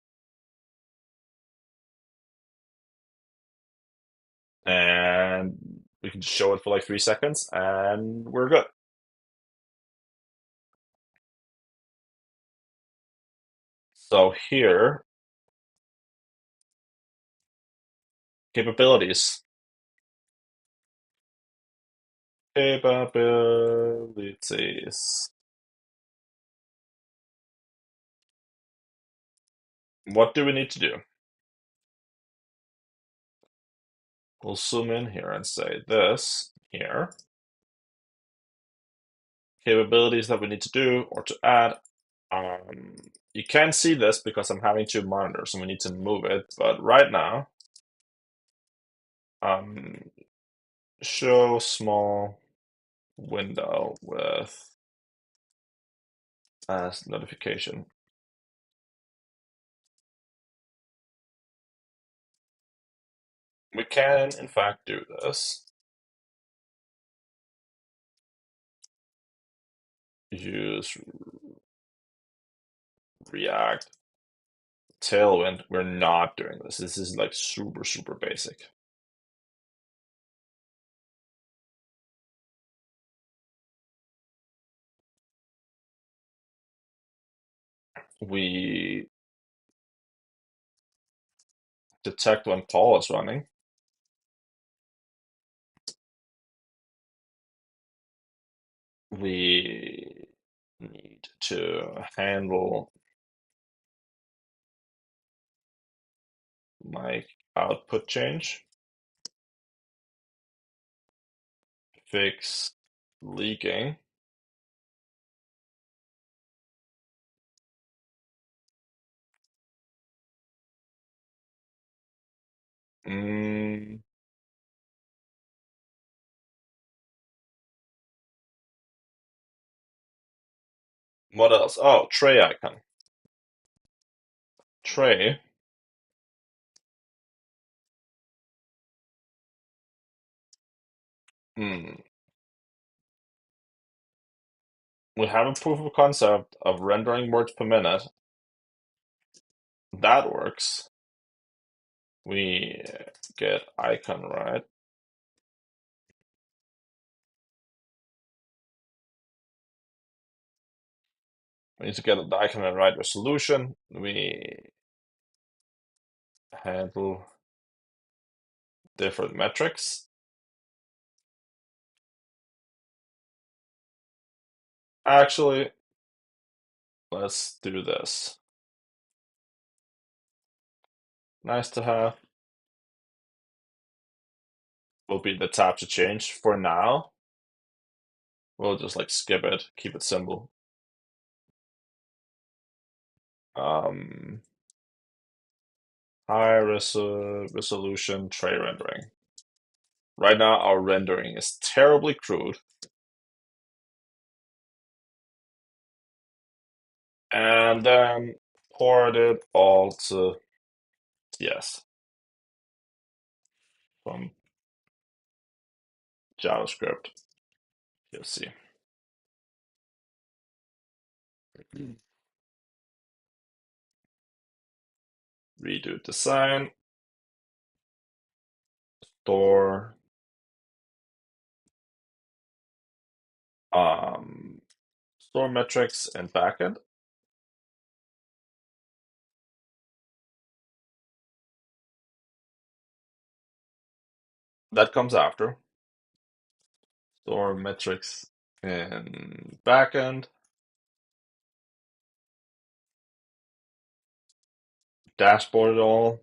and we can just show it for like 3 seconds and we're good. So here, capabilities. Capabilities. What do we need to do? We'll zoom in here and say this here. Capabilities that we need to do or to add. You can see this because I'm having two monitors and we need to move it. But right now, show small window with as notification. We can, in fact, do this. Use React Tailwind. We're not doing this. This is like super, super basic. We detect when Paul is running. We need to handle mic output change, fix leaking, mm, what else? Oh, tray icon. Tray. Hmm. We have a proof of concept of rendering words per minute. That works. We get icon right. We need to get the icon in the right resolution. We handle different metrics. Actually, let's do this. Nice to have will be the tab to change. For now, we'll just like skip it, keep it simple. High resolution tray rendering. Right now, our rendering is terribly crude. And then port it all to TS from JavaScript. You'll see. Redo design, store, store metrics and backend. That comes after. Store metrics in backend. Dashboard it all.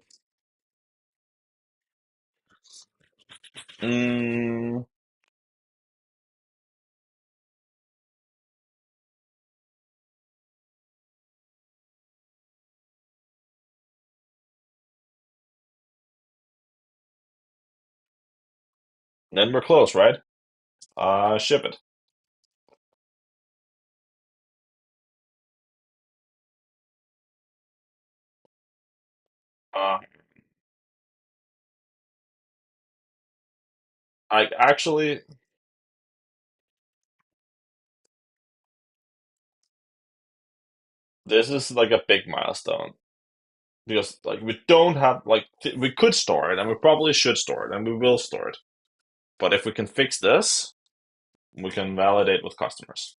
Then we're close, right? Ship it. Uh, I actually, this is like a big milestone because like we don't have like we could store it and we probably should store it and we will store it. But if we can fix this, we can validate with customers.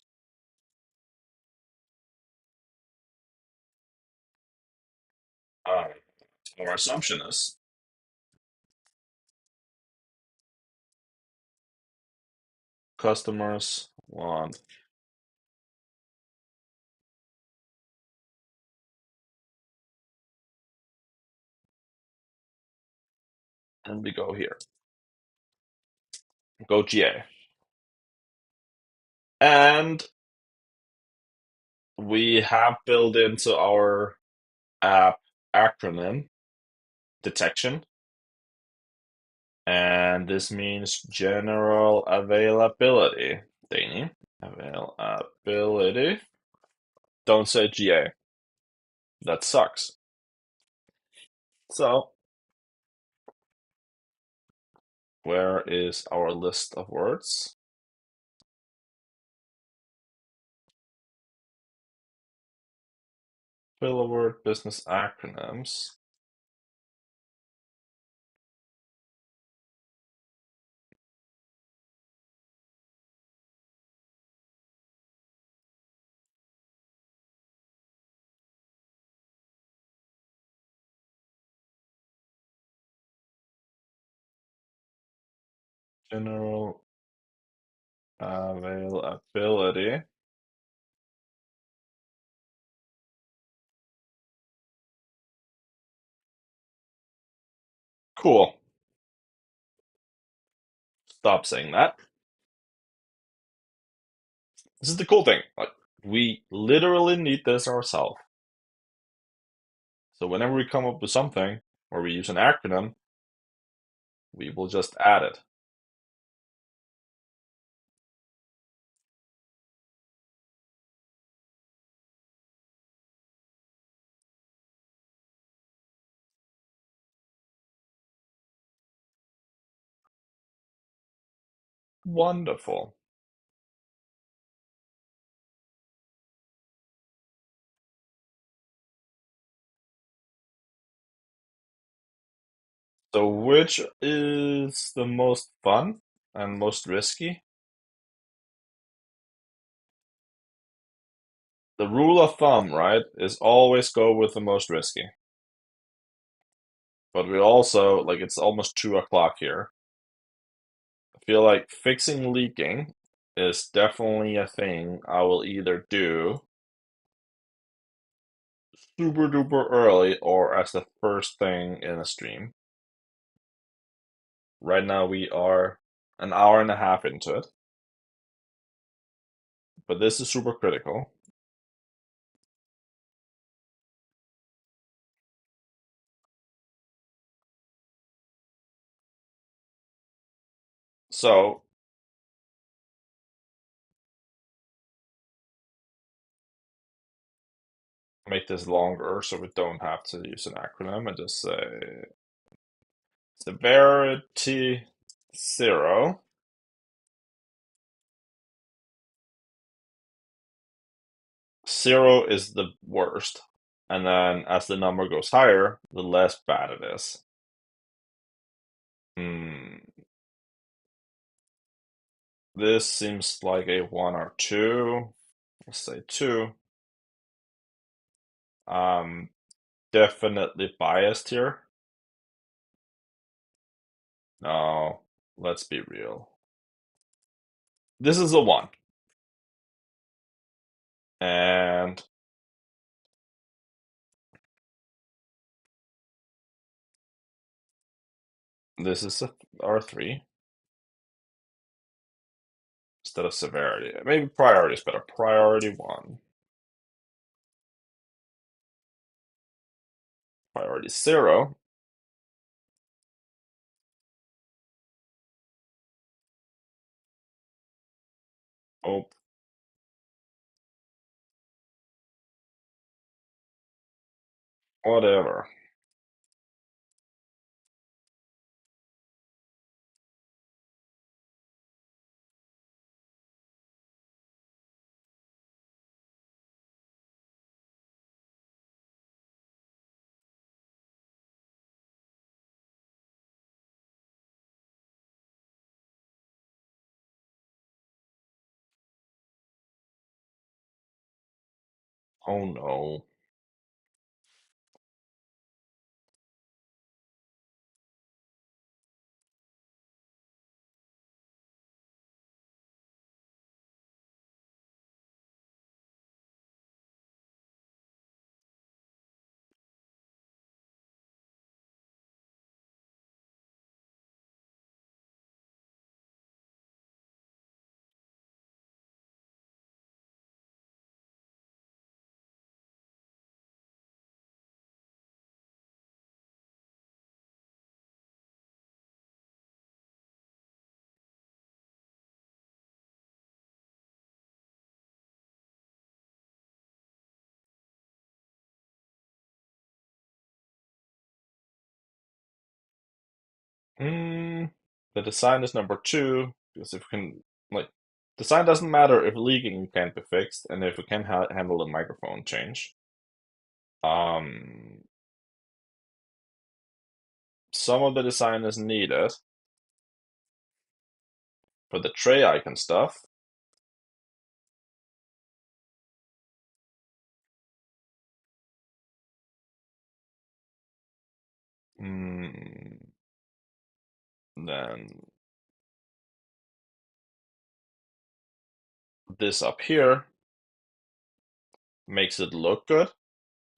Uh, our assumption is customers want, and we go here, go GA. And we have built into our app acronym detection. And this means general availability. Danny, availability. Don't say GA. That sucks. So, where is our list of words? Fill a word business acronyms. General availability. Cool. Stop saying that. This is the cool thing. Like, we literally need this ourselves. So whenever we come up with something or we use an acronym, we will just add it. Wonderful. So which is the most fun and most risky? The rule of thumb, right, is always go with the most risky. But we also, like, it's almost 2 o'clock here. I feel like fixing leaking is definitely a thing I will either do super duper early or as the first thing in a stream. Right now we are an hour and a half into it, but this is super critical. So make this longer so we don't have to use an acronym and just say severity 0. Zero is the worst. And then as the number goes higher, the less bad it is. Hmm. This seems like a 1 or 2. Let's say 2. Um, definitely biased here. No, let's be real. This is a 1. And this is a R3 instead of severity. Maybe priority is better. Priority 1. Priority 0. Oh, whatever. Oh no. Hmm. The design is number two because if we can like design doesn't matter if leaking can be fixed and if we can handle the microphone change. Um, some of the design is needed for the tray icon stuff. Mm, then this up here makes it look good.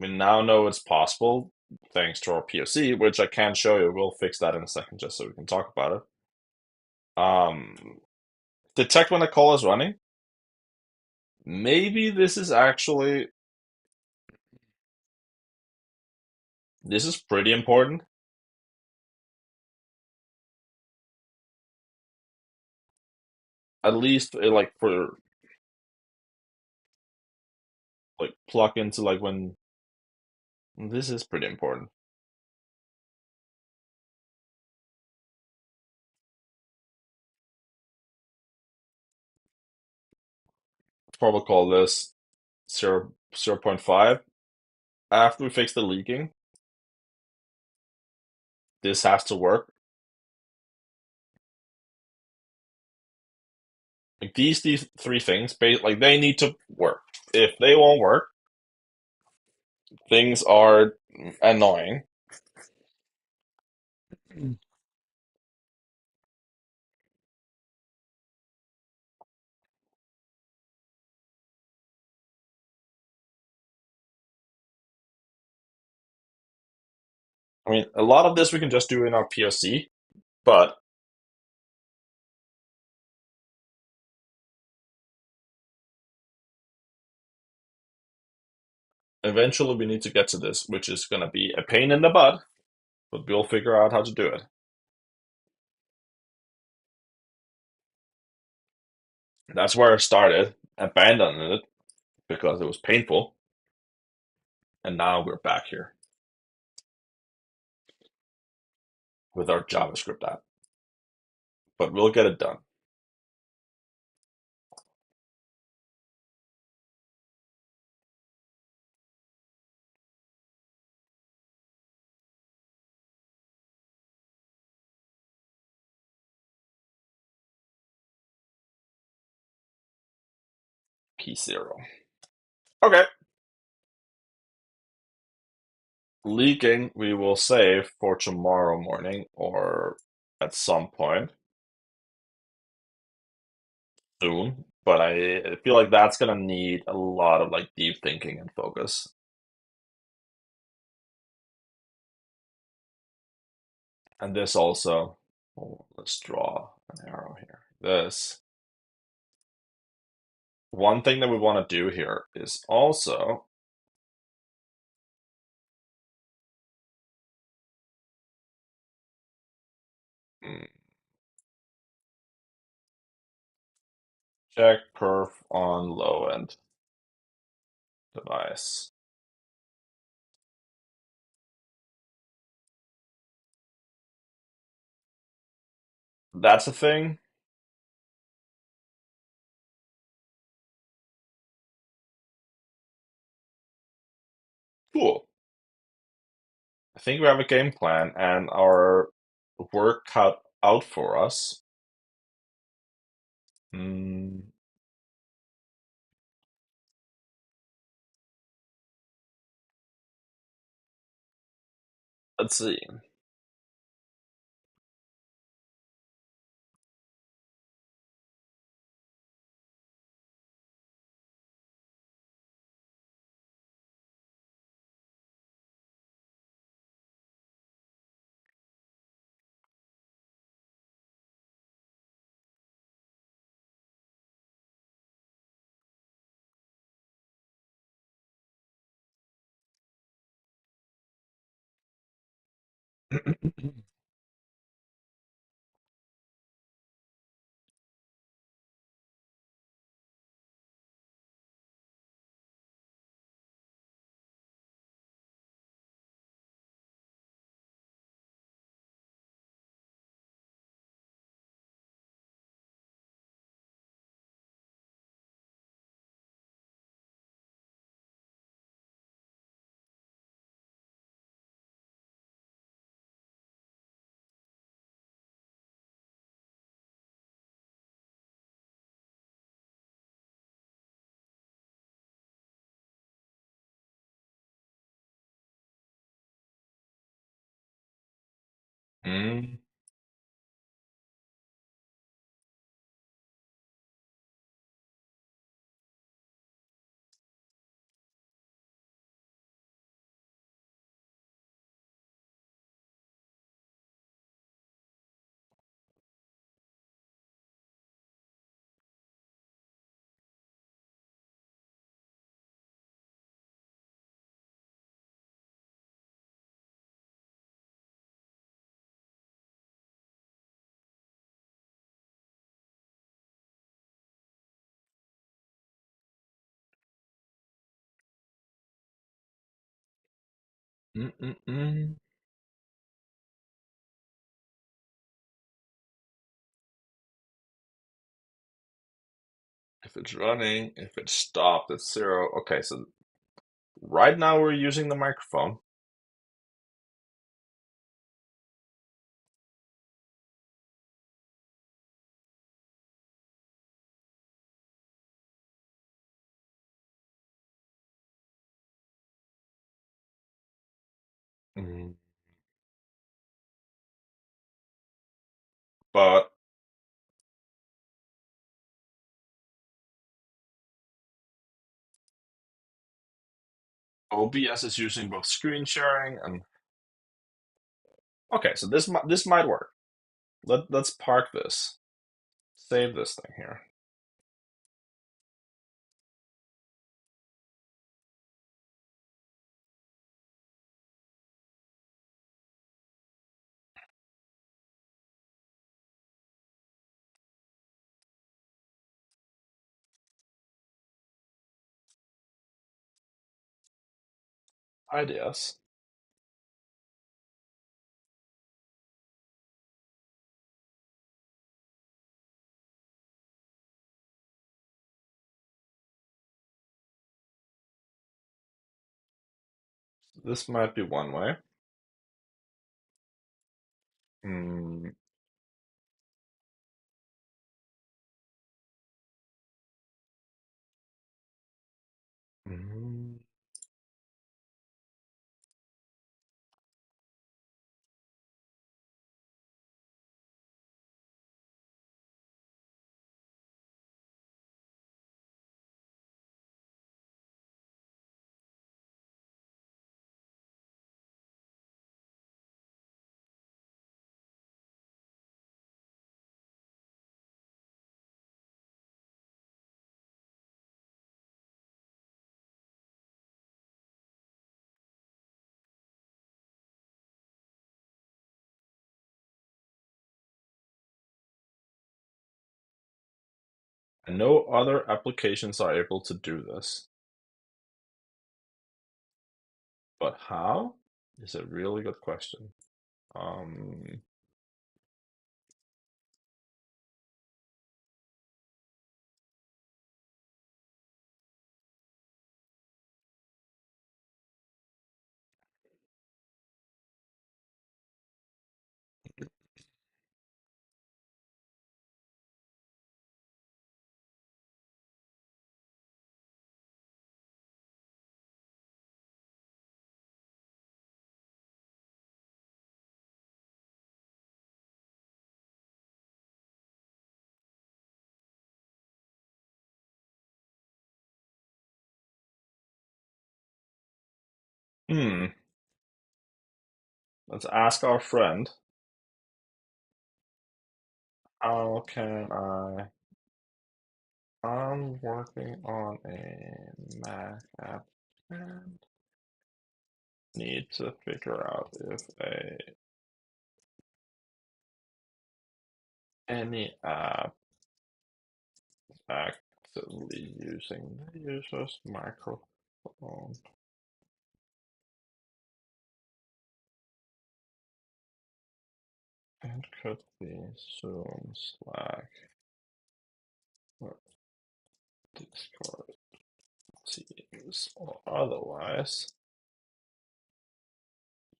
We now know it's possible thanks to our POC, which I can show you. We'll fix that in a second just so we can talk about it. Detect when a call is running. Maybe this is pretty important. At least like for like plug into like when this is pretty important. Probably call this 0.5. After we fix the leaking, this has to work. Like these three things, like they need to work. If they won't work, things are annoying. I mean, a lot of this we can just do in our POC, but eventually we need to get to this, which is going to be a pain in the butt, but we'll figure out how to do it. That's where I started, abandoned it because it was painful, and now we're back here with our JavaScript app. But we'll get it done. P0. Okay. Leaking we will save for tomorrow morning or at some point soon. But I feel like that's gonna need a lot of like deep thinking and focus. And this also, oh, let's draw an arrow here. This one thing that we want to do here is also mm, Check perf on low end device. That's a thing. Cool. I think we have a game plan and our work cut out for us. Hmm, let's see. Hmm, mm. If it's running, if it's stopped, it's zero. Okay, so right now we're using the microphone. Mm, but OBS is using both screen sharing and okay, so this might work. Let's park this. Save this thing here. Ideas. This might be one way. Hmm. Mm, And no other applications are able to do this. But how is a really good question. Um, hmm, let's ask our friend. How can I? I'm working on a Mac app and need to figure out if any app is actively using the user's microphone. It could be Zoom, Slack, or Discord, Teams, or otherwise.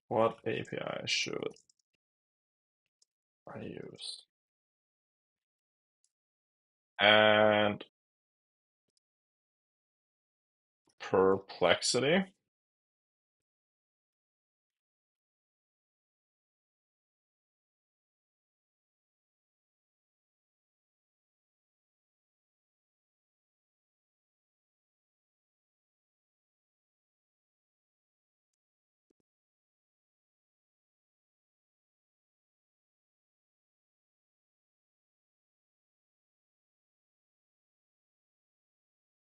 What API should I use? And Perplexity.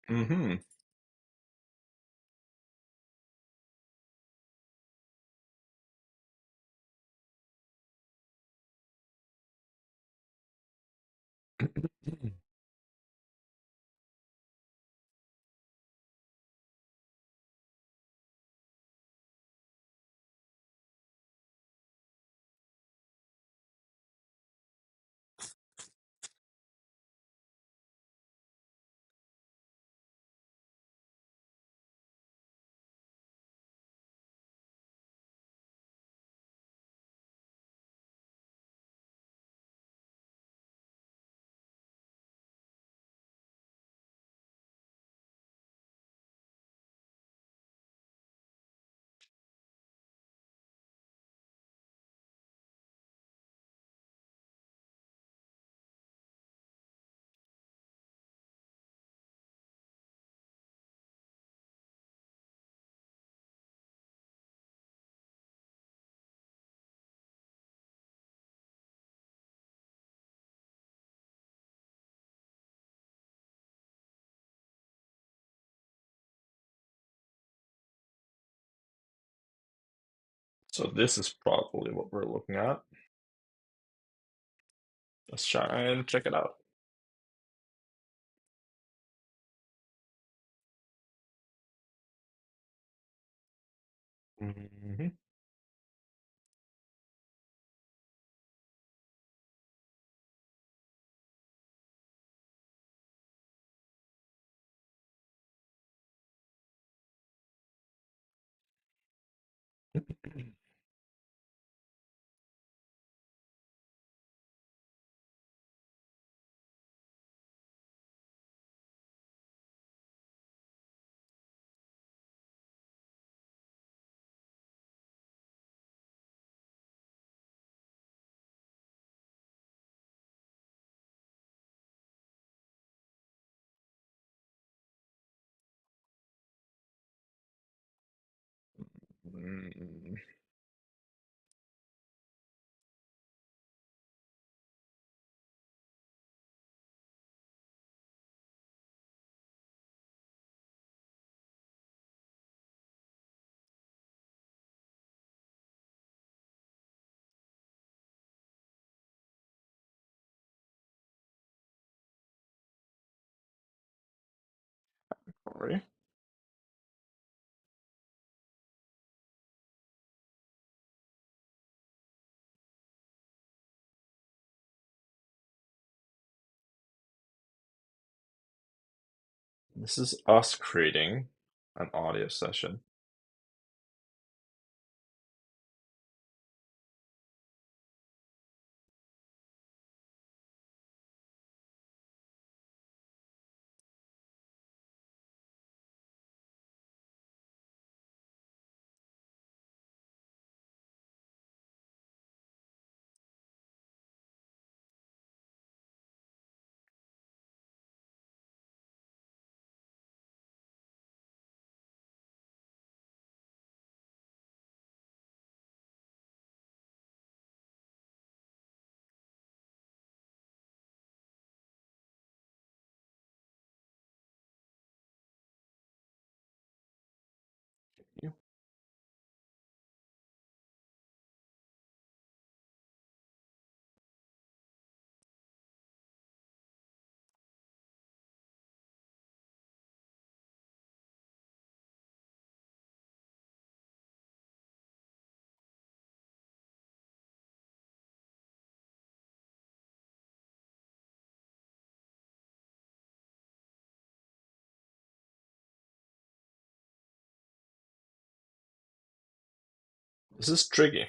Mm-hmm. So this is probably what we're looking at. Let's try and check it out. Mm-hmm. Mm, Sorry. This is us creating an audio session. This is tricky.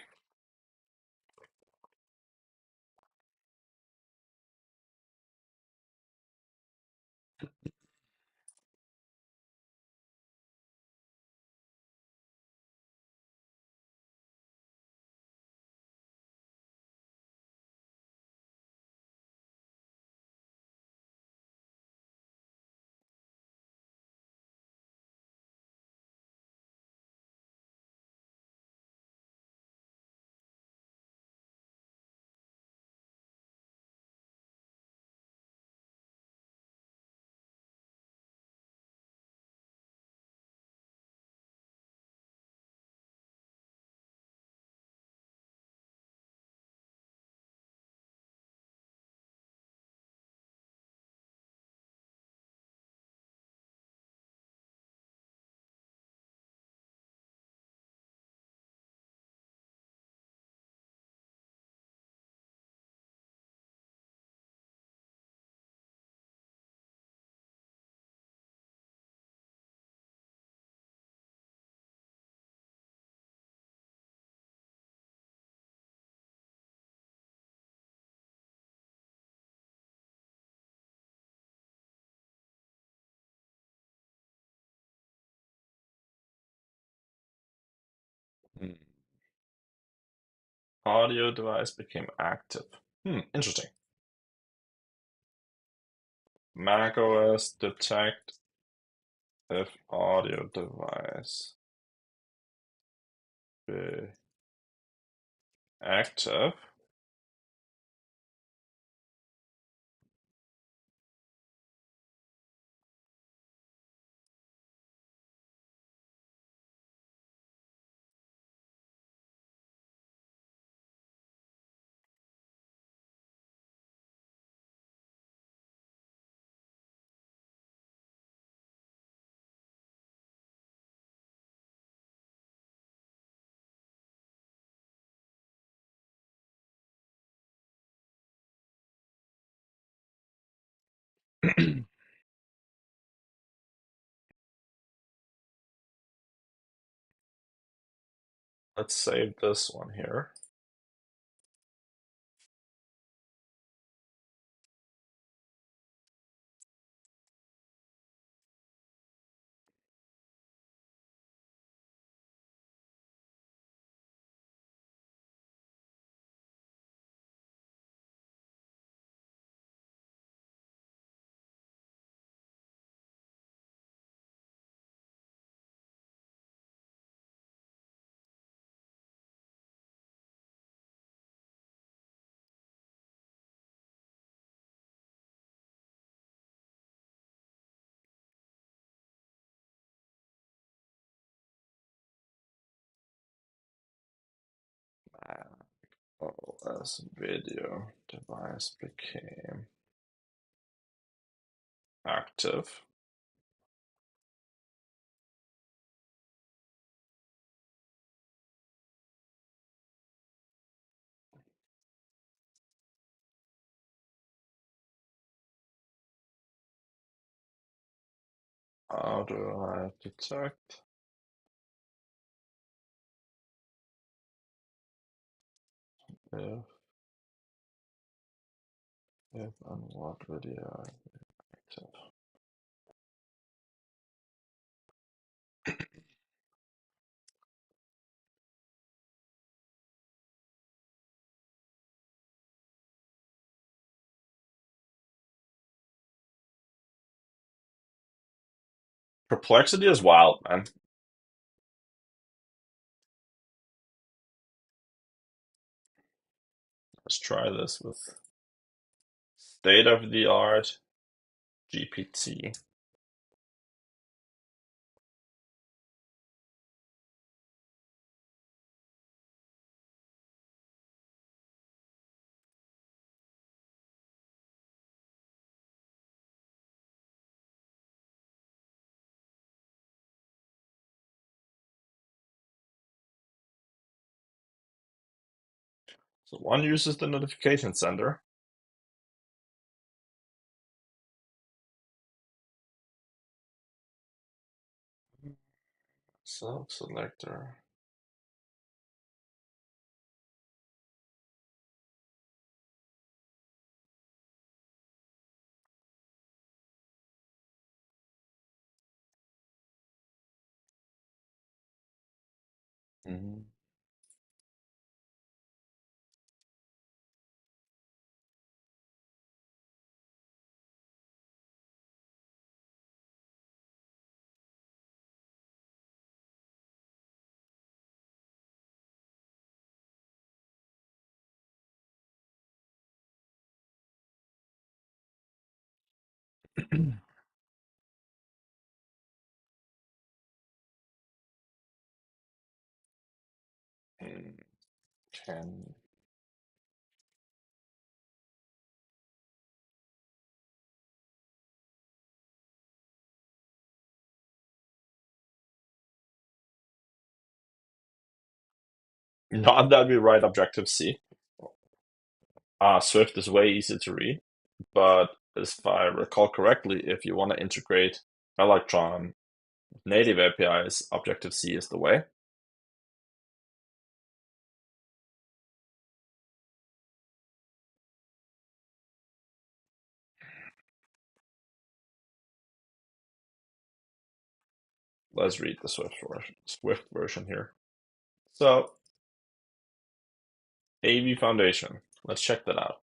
Hmm. Audio device became active. Interesting. macOS detect if audio device be active. Let's save this one here. macOS video device became active. How do I detect if and what video I active? Perplexity is wild, man. Let's try this with state-of-the-art GPT. So one uses the notification center. Self-selector. Mhm. Can not that we write Objective-C. Swift is way easier to read, but if I recall correctly, if you want to integrate Electron native APIs, Objective-C is the way. Let's read the Swift version here. So, AV Foundation. Let's check that out.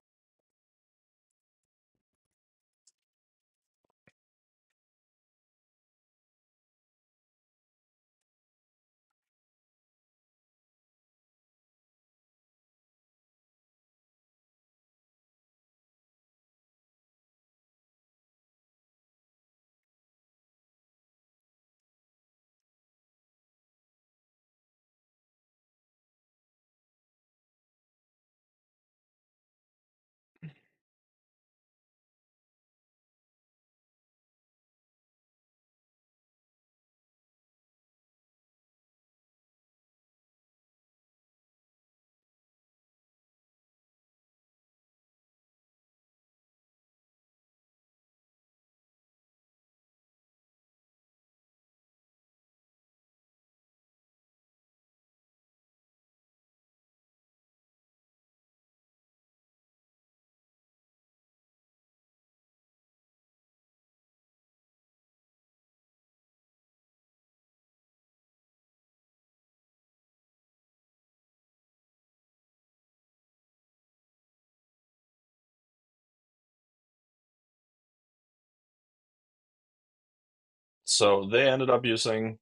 So they ended up using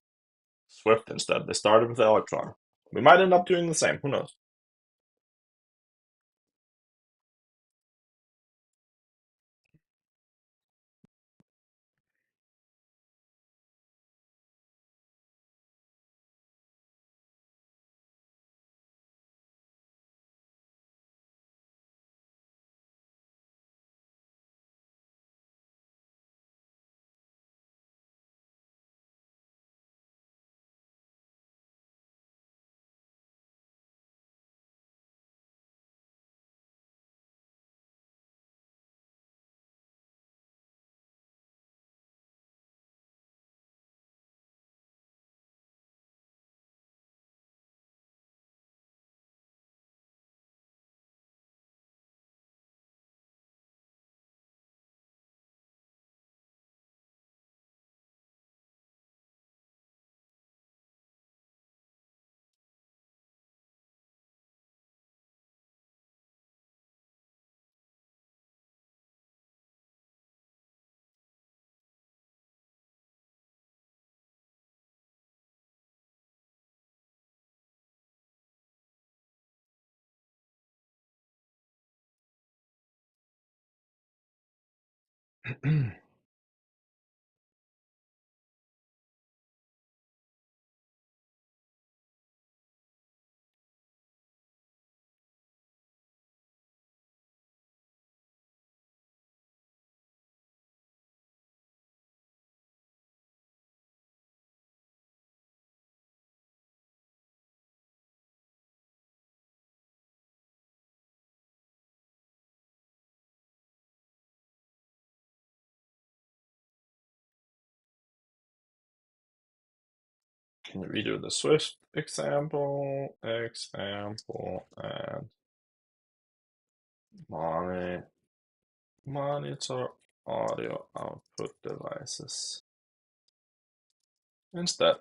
Swift instead. They started with Electron. We might end up doing the same. Who knows? Can you redo the Swift example, and moni- monitor audio output devices instead?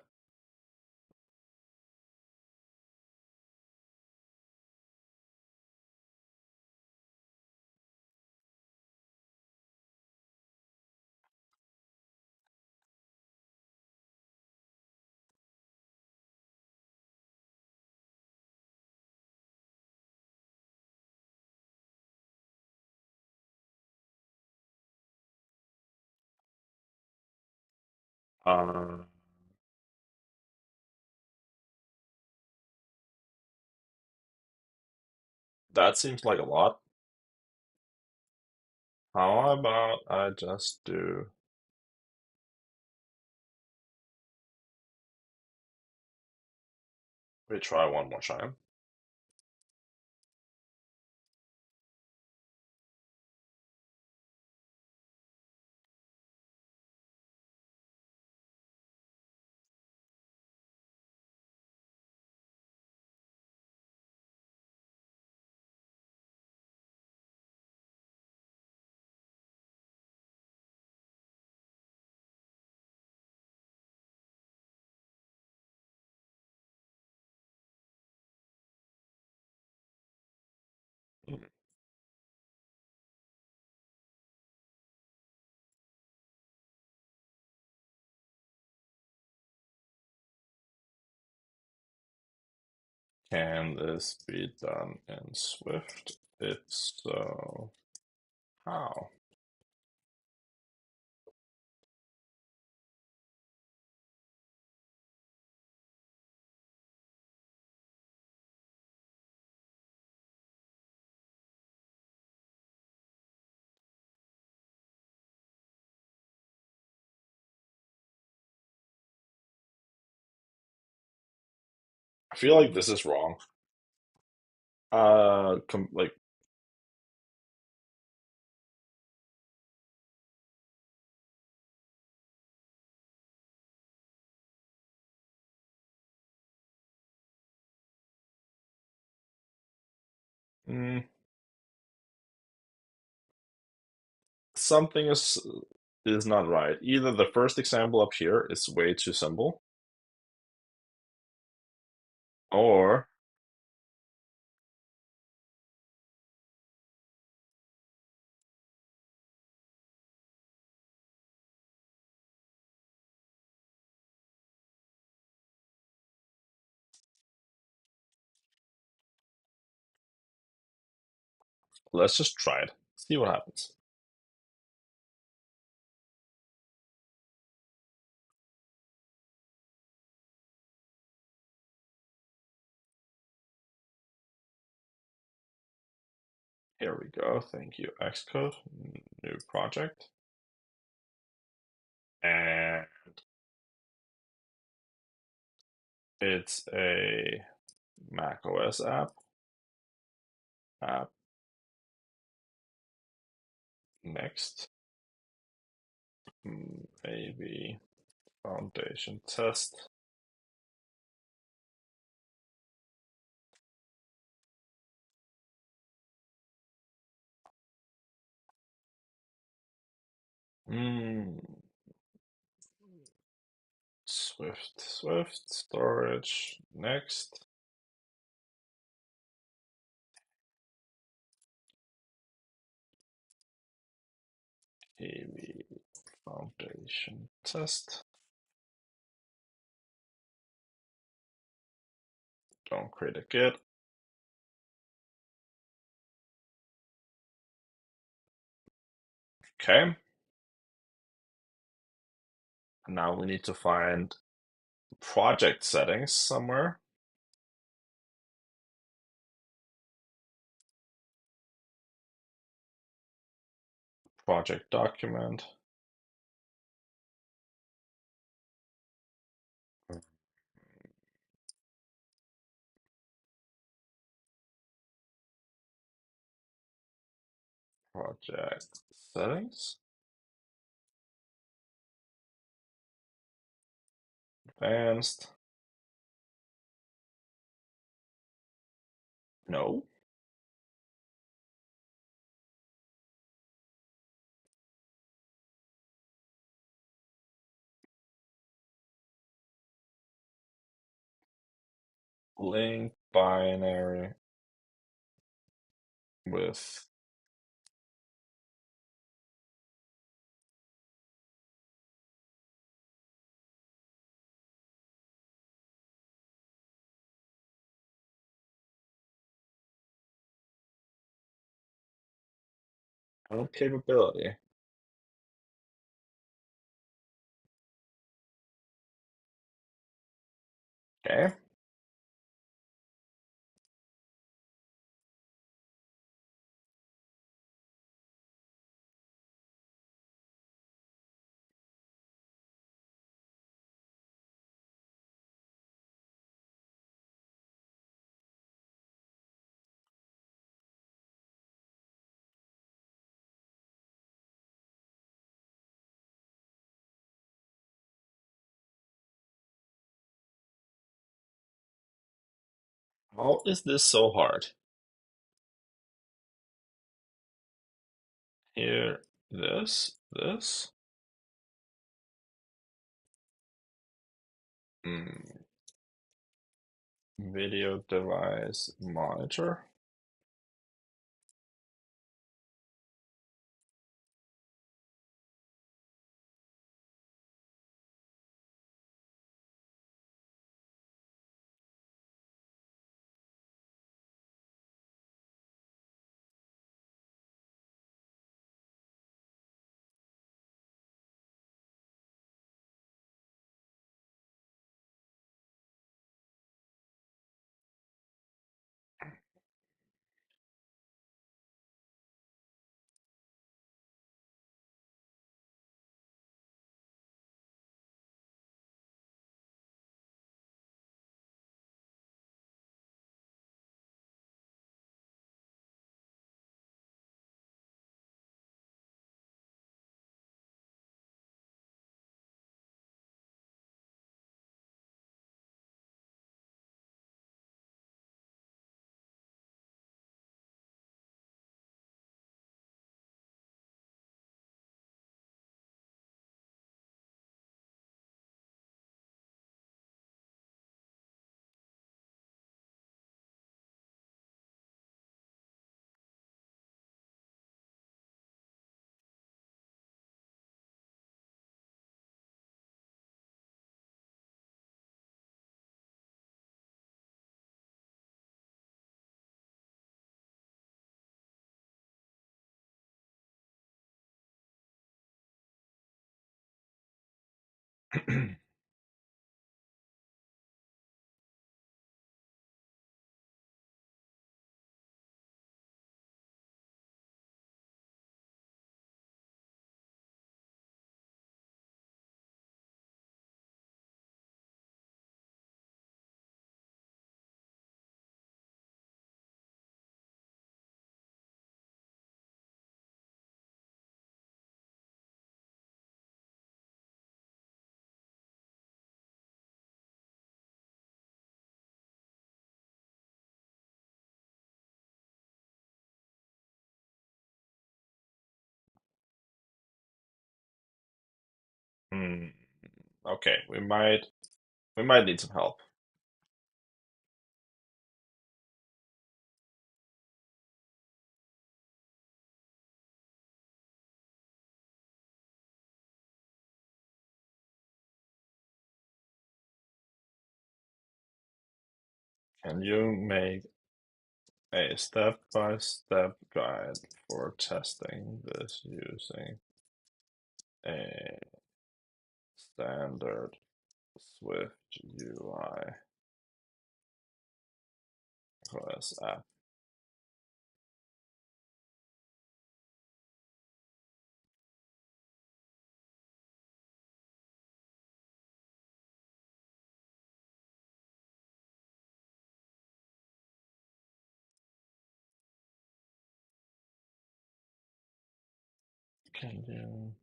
Uh, that seems like a lot. How about I just do, we try one more time. Can this be done in Swift? If so, how? I feel like this is wrong. Like, mm, something is not right. Either the first example up here is way too simple, or let's just try it. See what happens. Here we go. Thank you, Xcode. New project. And it's a Mac OS app. App. Next. Maybe foundation test. Mm, Swift storage. Next. AV foundation test. Don't create a git. Okay. Now we need to find project settings somewhere. Project document. Project settings. Advanced. No. Link binary with no capability. Okay. How is this so hard? Here, this. Hmm. Video device monitor. Hmm. Okay, we might need some help. Can you make a step-by-step guide for testing this using a Standard Swift UI OS app. Can you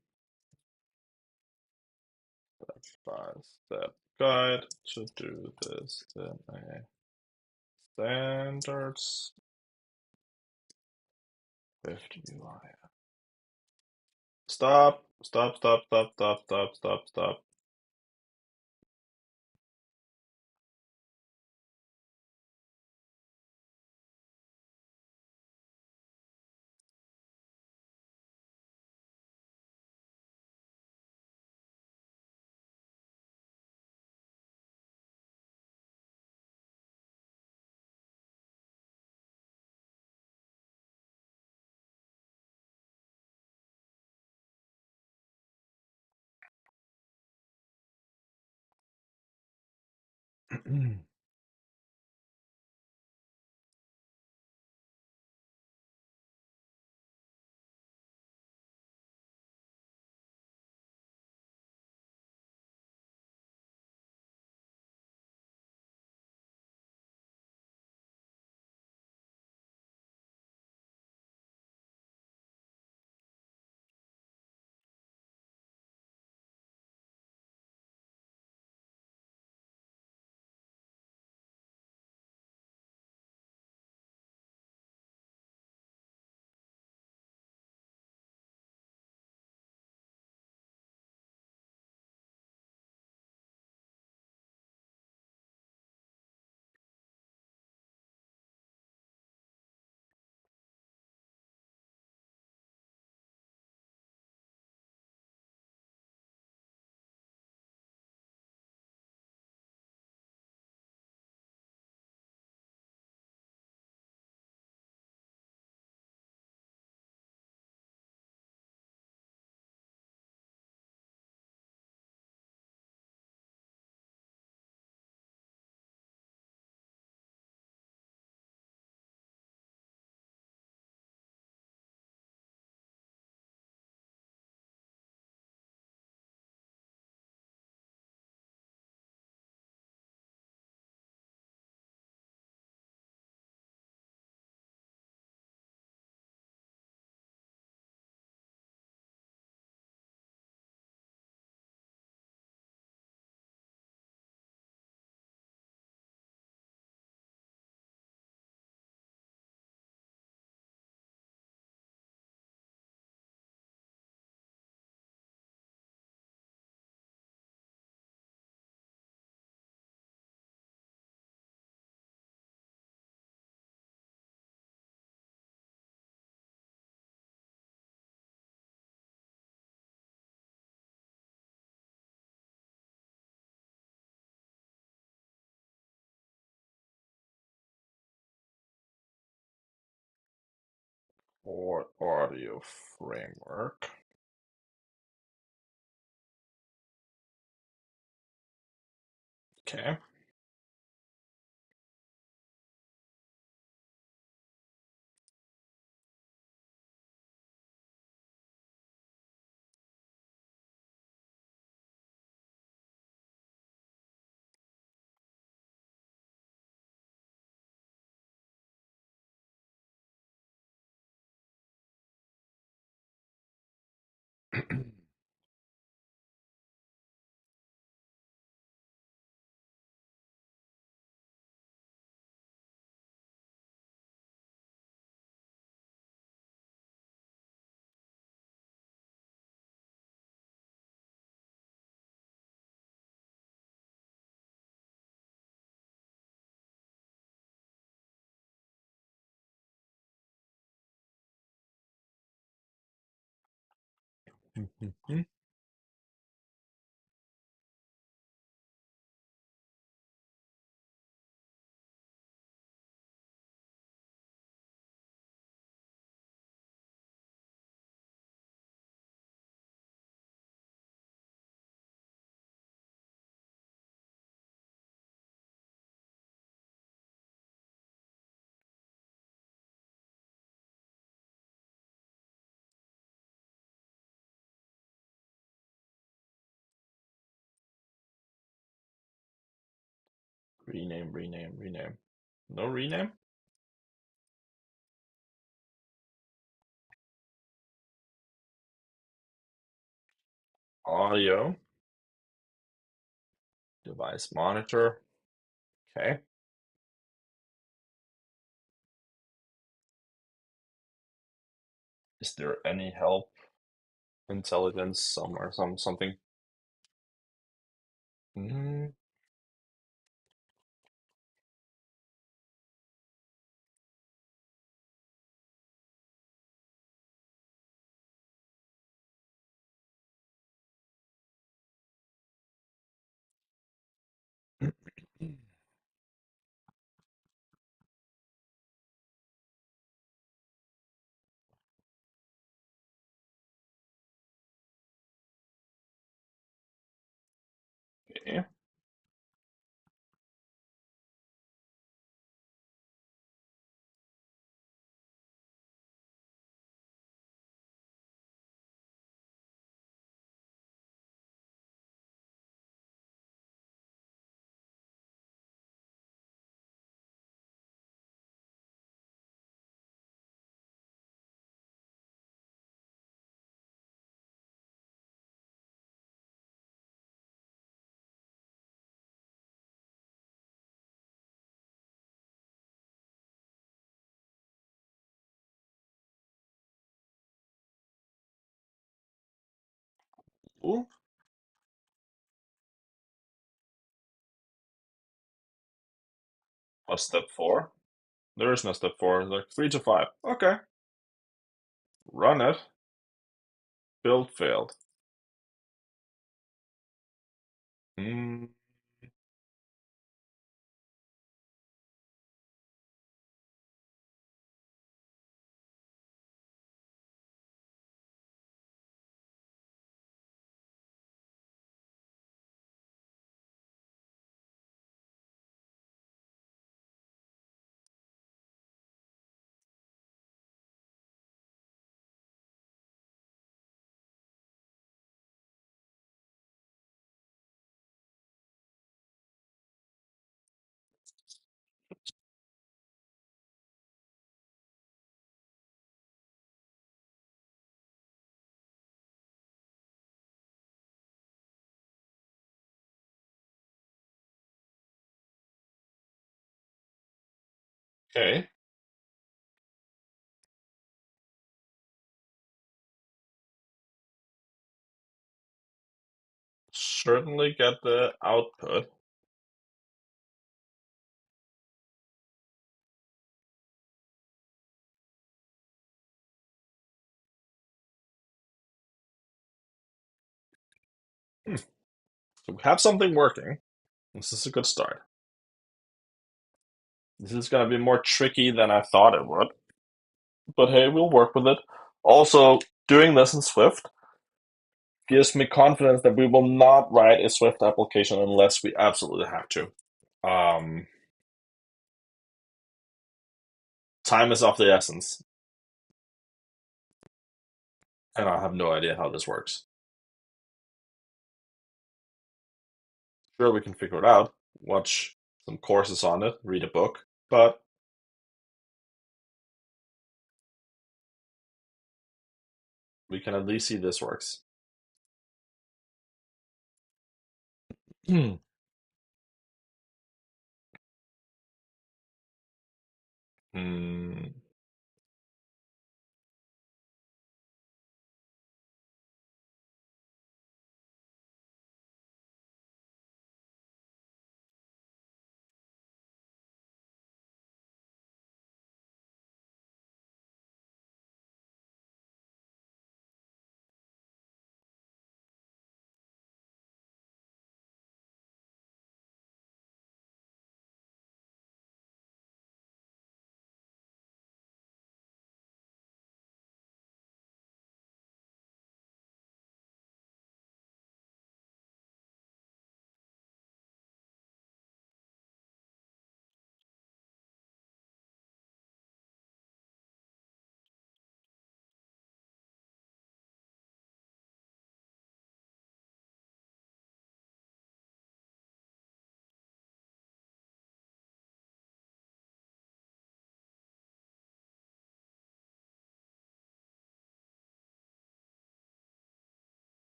step-by-step guide to do this in a standard Swift UI? Stop, stop, stop, stop, stop, stop, stop, stop. Or audio framework. Okay. Rename, rename, rename. No rename? Audio. Device monitor. Okay. Is there any help? Intelligence somewhere, something. Mm, okay. Ooh, what's step four? There is no step four. Like 3 to 5. Okay. Run it. Build failed. Mm, okay. Certainly get the output. Hmm. So we have something working. This is a good start. This is going to be more tricky than I thought it would. But hey, we'll work with it. Also, doing this in Swift gives me confidence that we will not write a Swift application unless we absolutely have to. Um, Time is of the essence, and I have no idea how this works. Sure, we can figure it out, watch some courses on it, read a book, but we can at least see this works. Hmm. Hmm.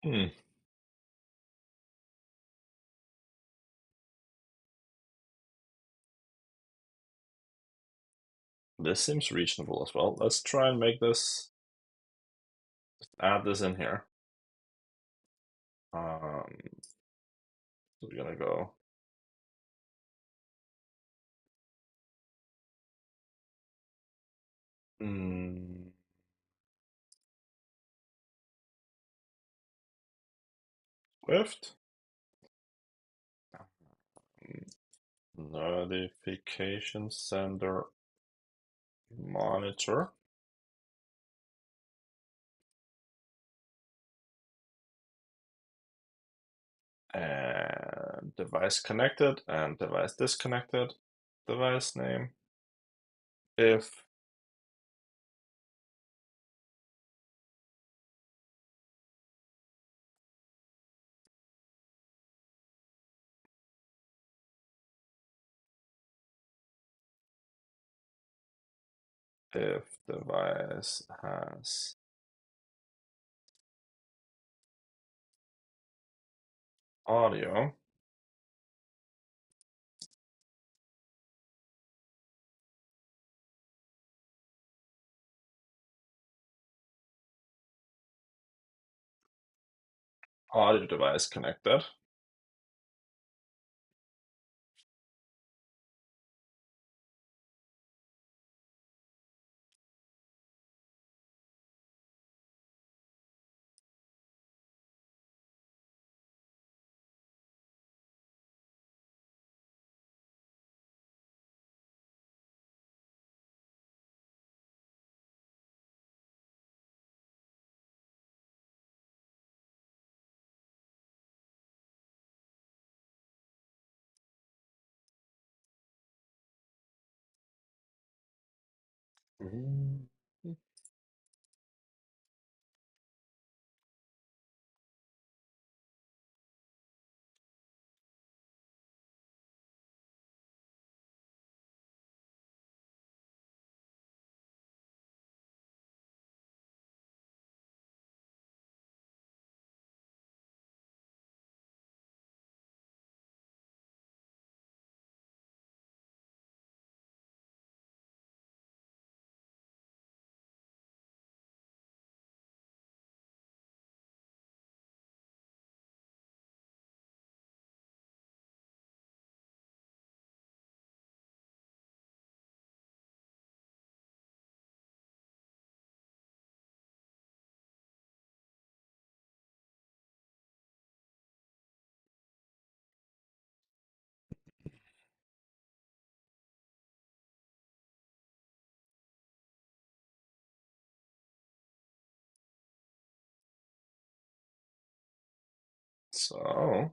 Hmm. This seems reasonable as well. Let's try and make this, add this in here. We're gonna go mm, Swift notification sender monitor and device connected and device disconnected. Device name if device has audio audio device connected. Mm. So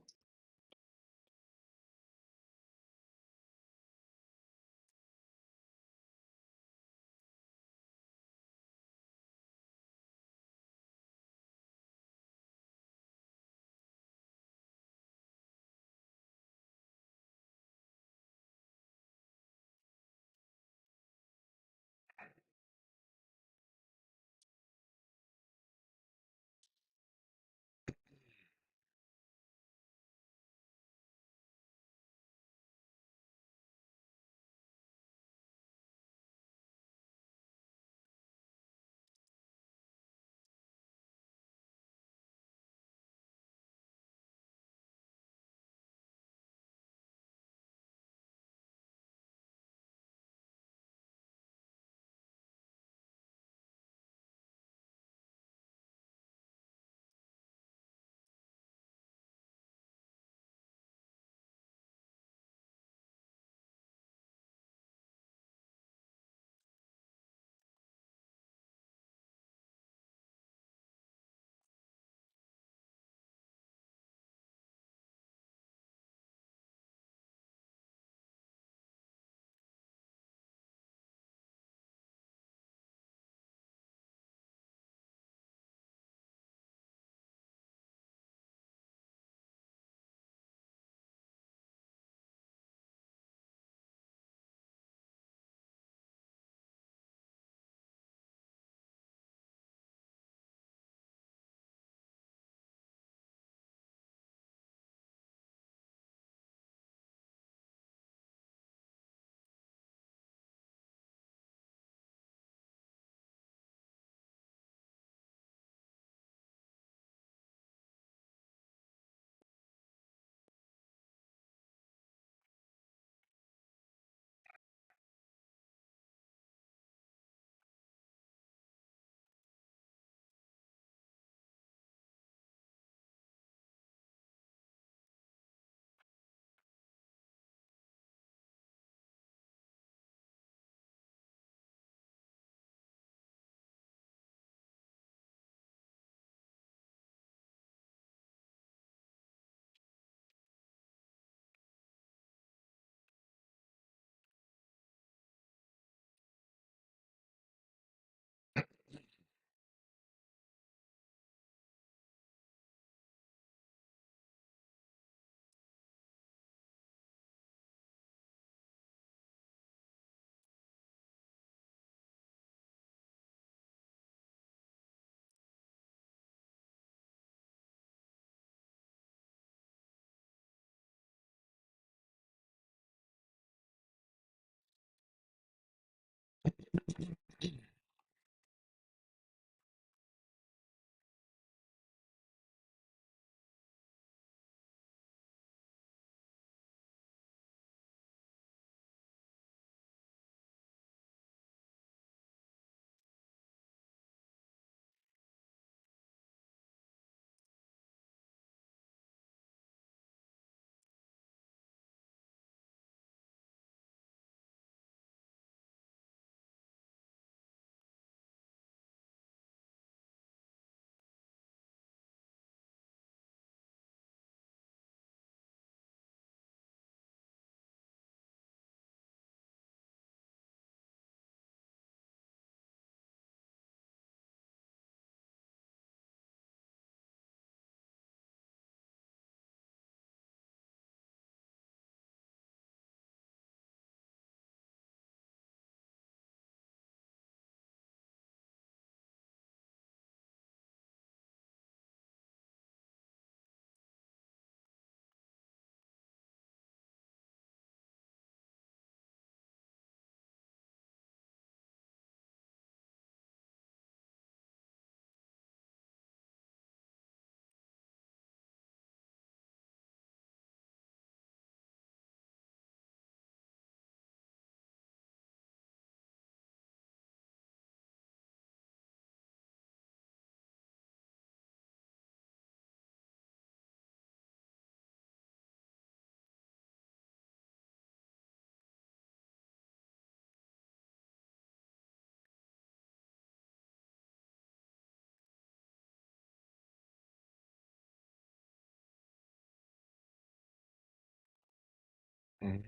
Mhm.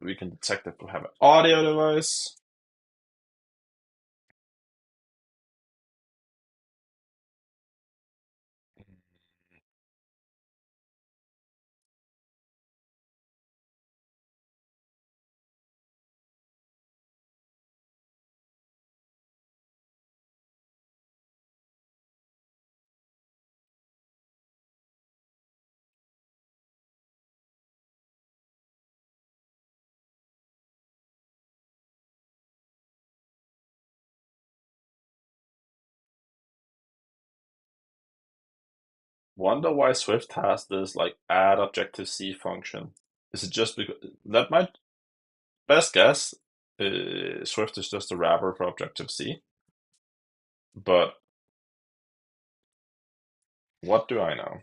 We can detect if we have an audio device. wonder why Swift has this like add Objective-C function. Is it just because that might best guess? Swift is just a wrapper for Objective-C, but what do I know?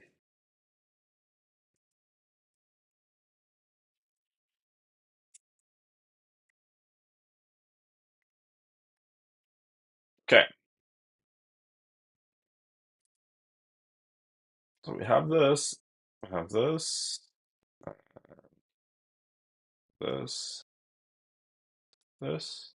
Okay, so we have this, we have uh, this, this, this.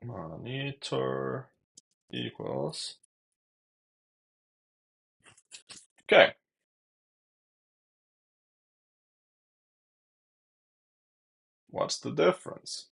Monitor equals. Okay, what's the difference?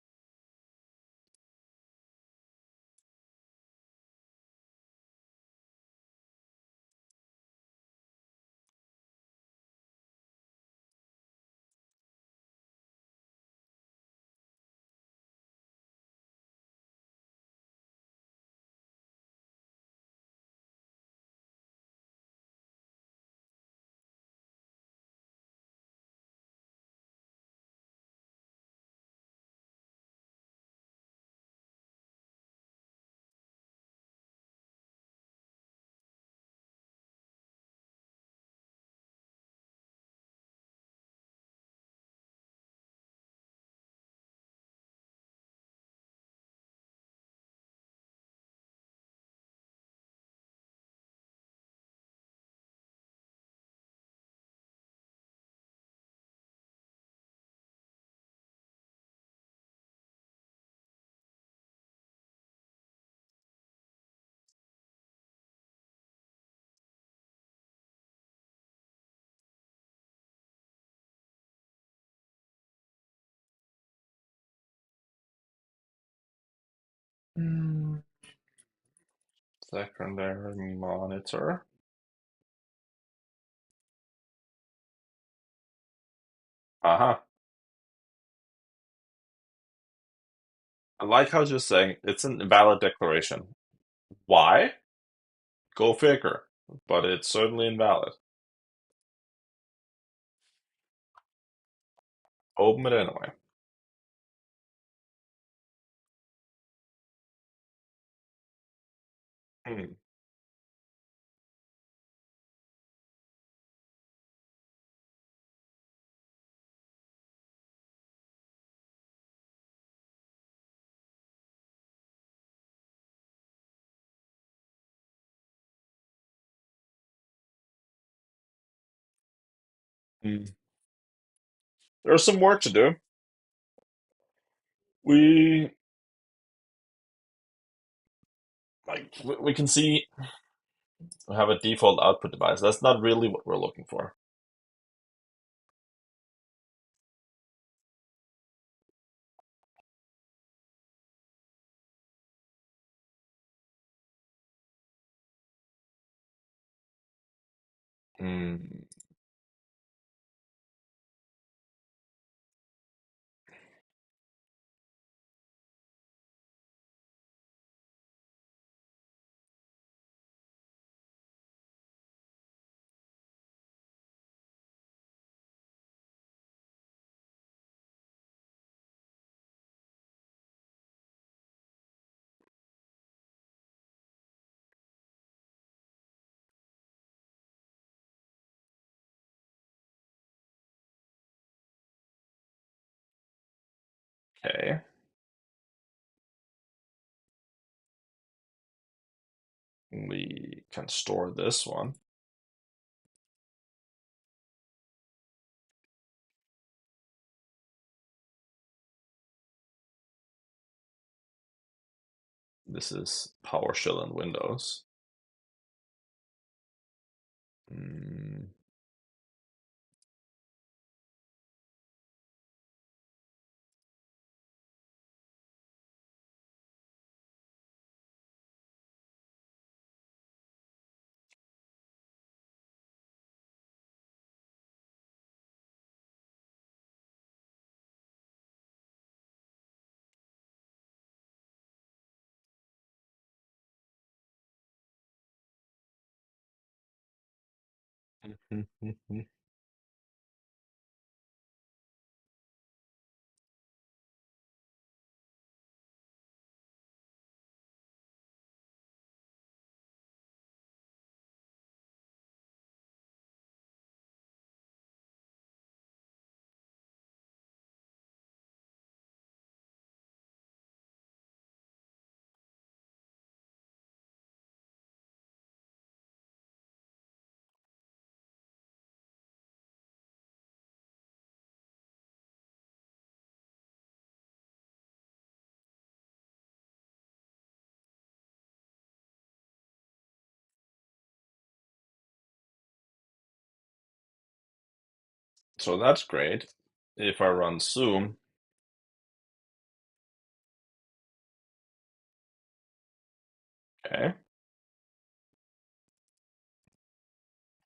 Hmm. Secondary monitor. Uh-huh. I like how you're saying it's an invalid declaration. Why? Go figure. But it's certainly invalid. Open it anyway. Hmm. Hmm. There's some work to do. We we can see we have a default output device. That's not really what we're looking for. Hmm. Okay. We can store this one. This is PowerShell and Windows. Hmm. So that's great. If I run Zoom, okay,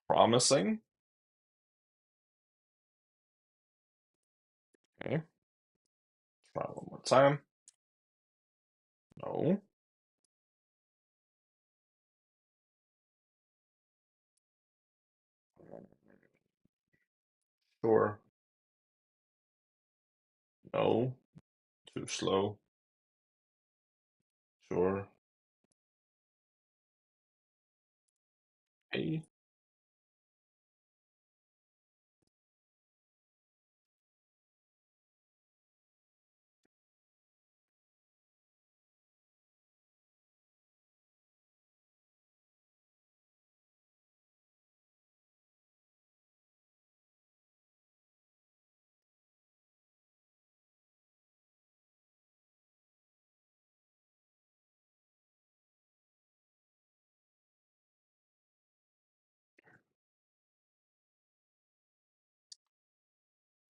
promising. Okay, try one more time. No, sure. No, too slow. Sure. Hey.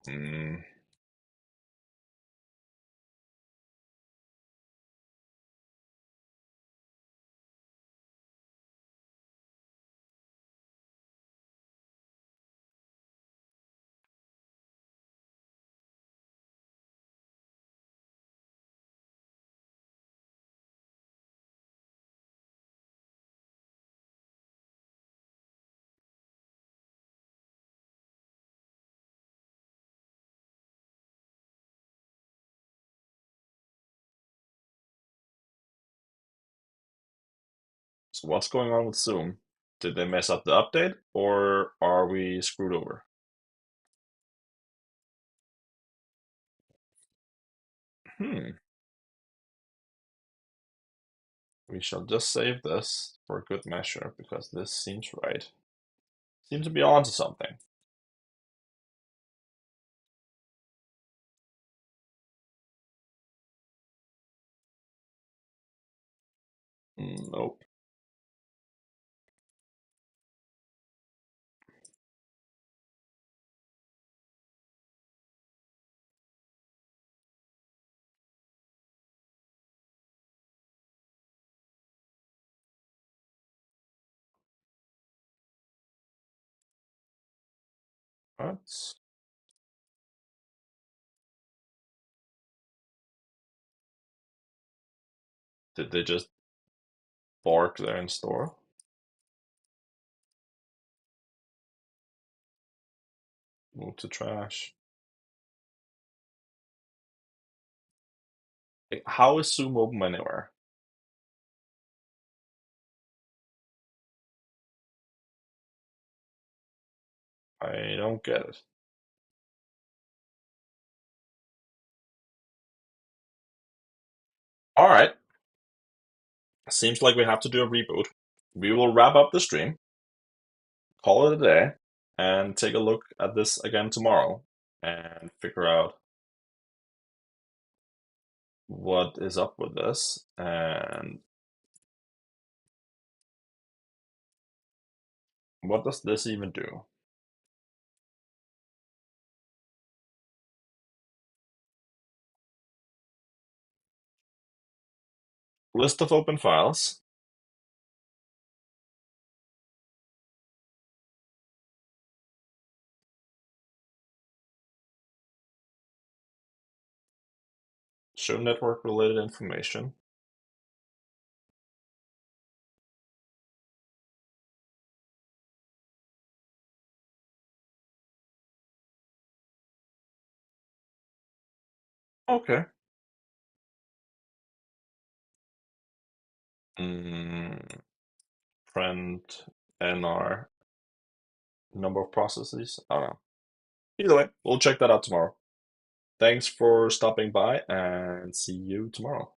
Hmm. So what's going on with Zoom? Did they mess up the update, or are we screwed over? Hmm. We shall just save this for good measure because this seems right. Seems to be onto something. Nope. What? Did they just bark there in store? Move to trash. How is Zoom open anywhere? I don't get it. All right. Seems like we have to do a reboot. We will wrap up the stream, call it a day, and take a look at this again tomorrow and figure out what is up with this and what does this even do? List of open files. Show network related information. Okay. Mm, print NR number of processes. I don't know. Either way, we'll check that out tomorrow. Thanks for stopping by and see you tomorrow.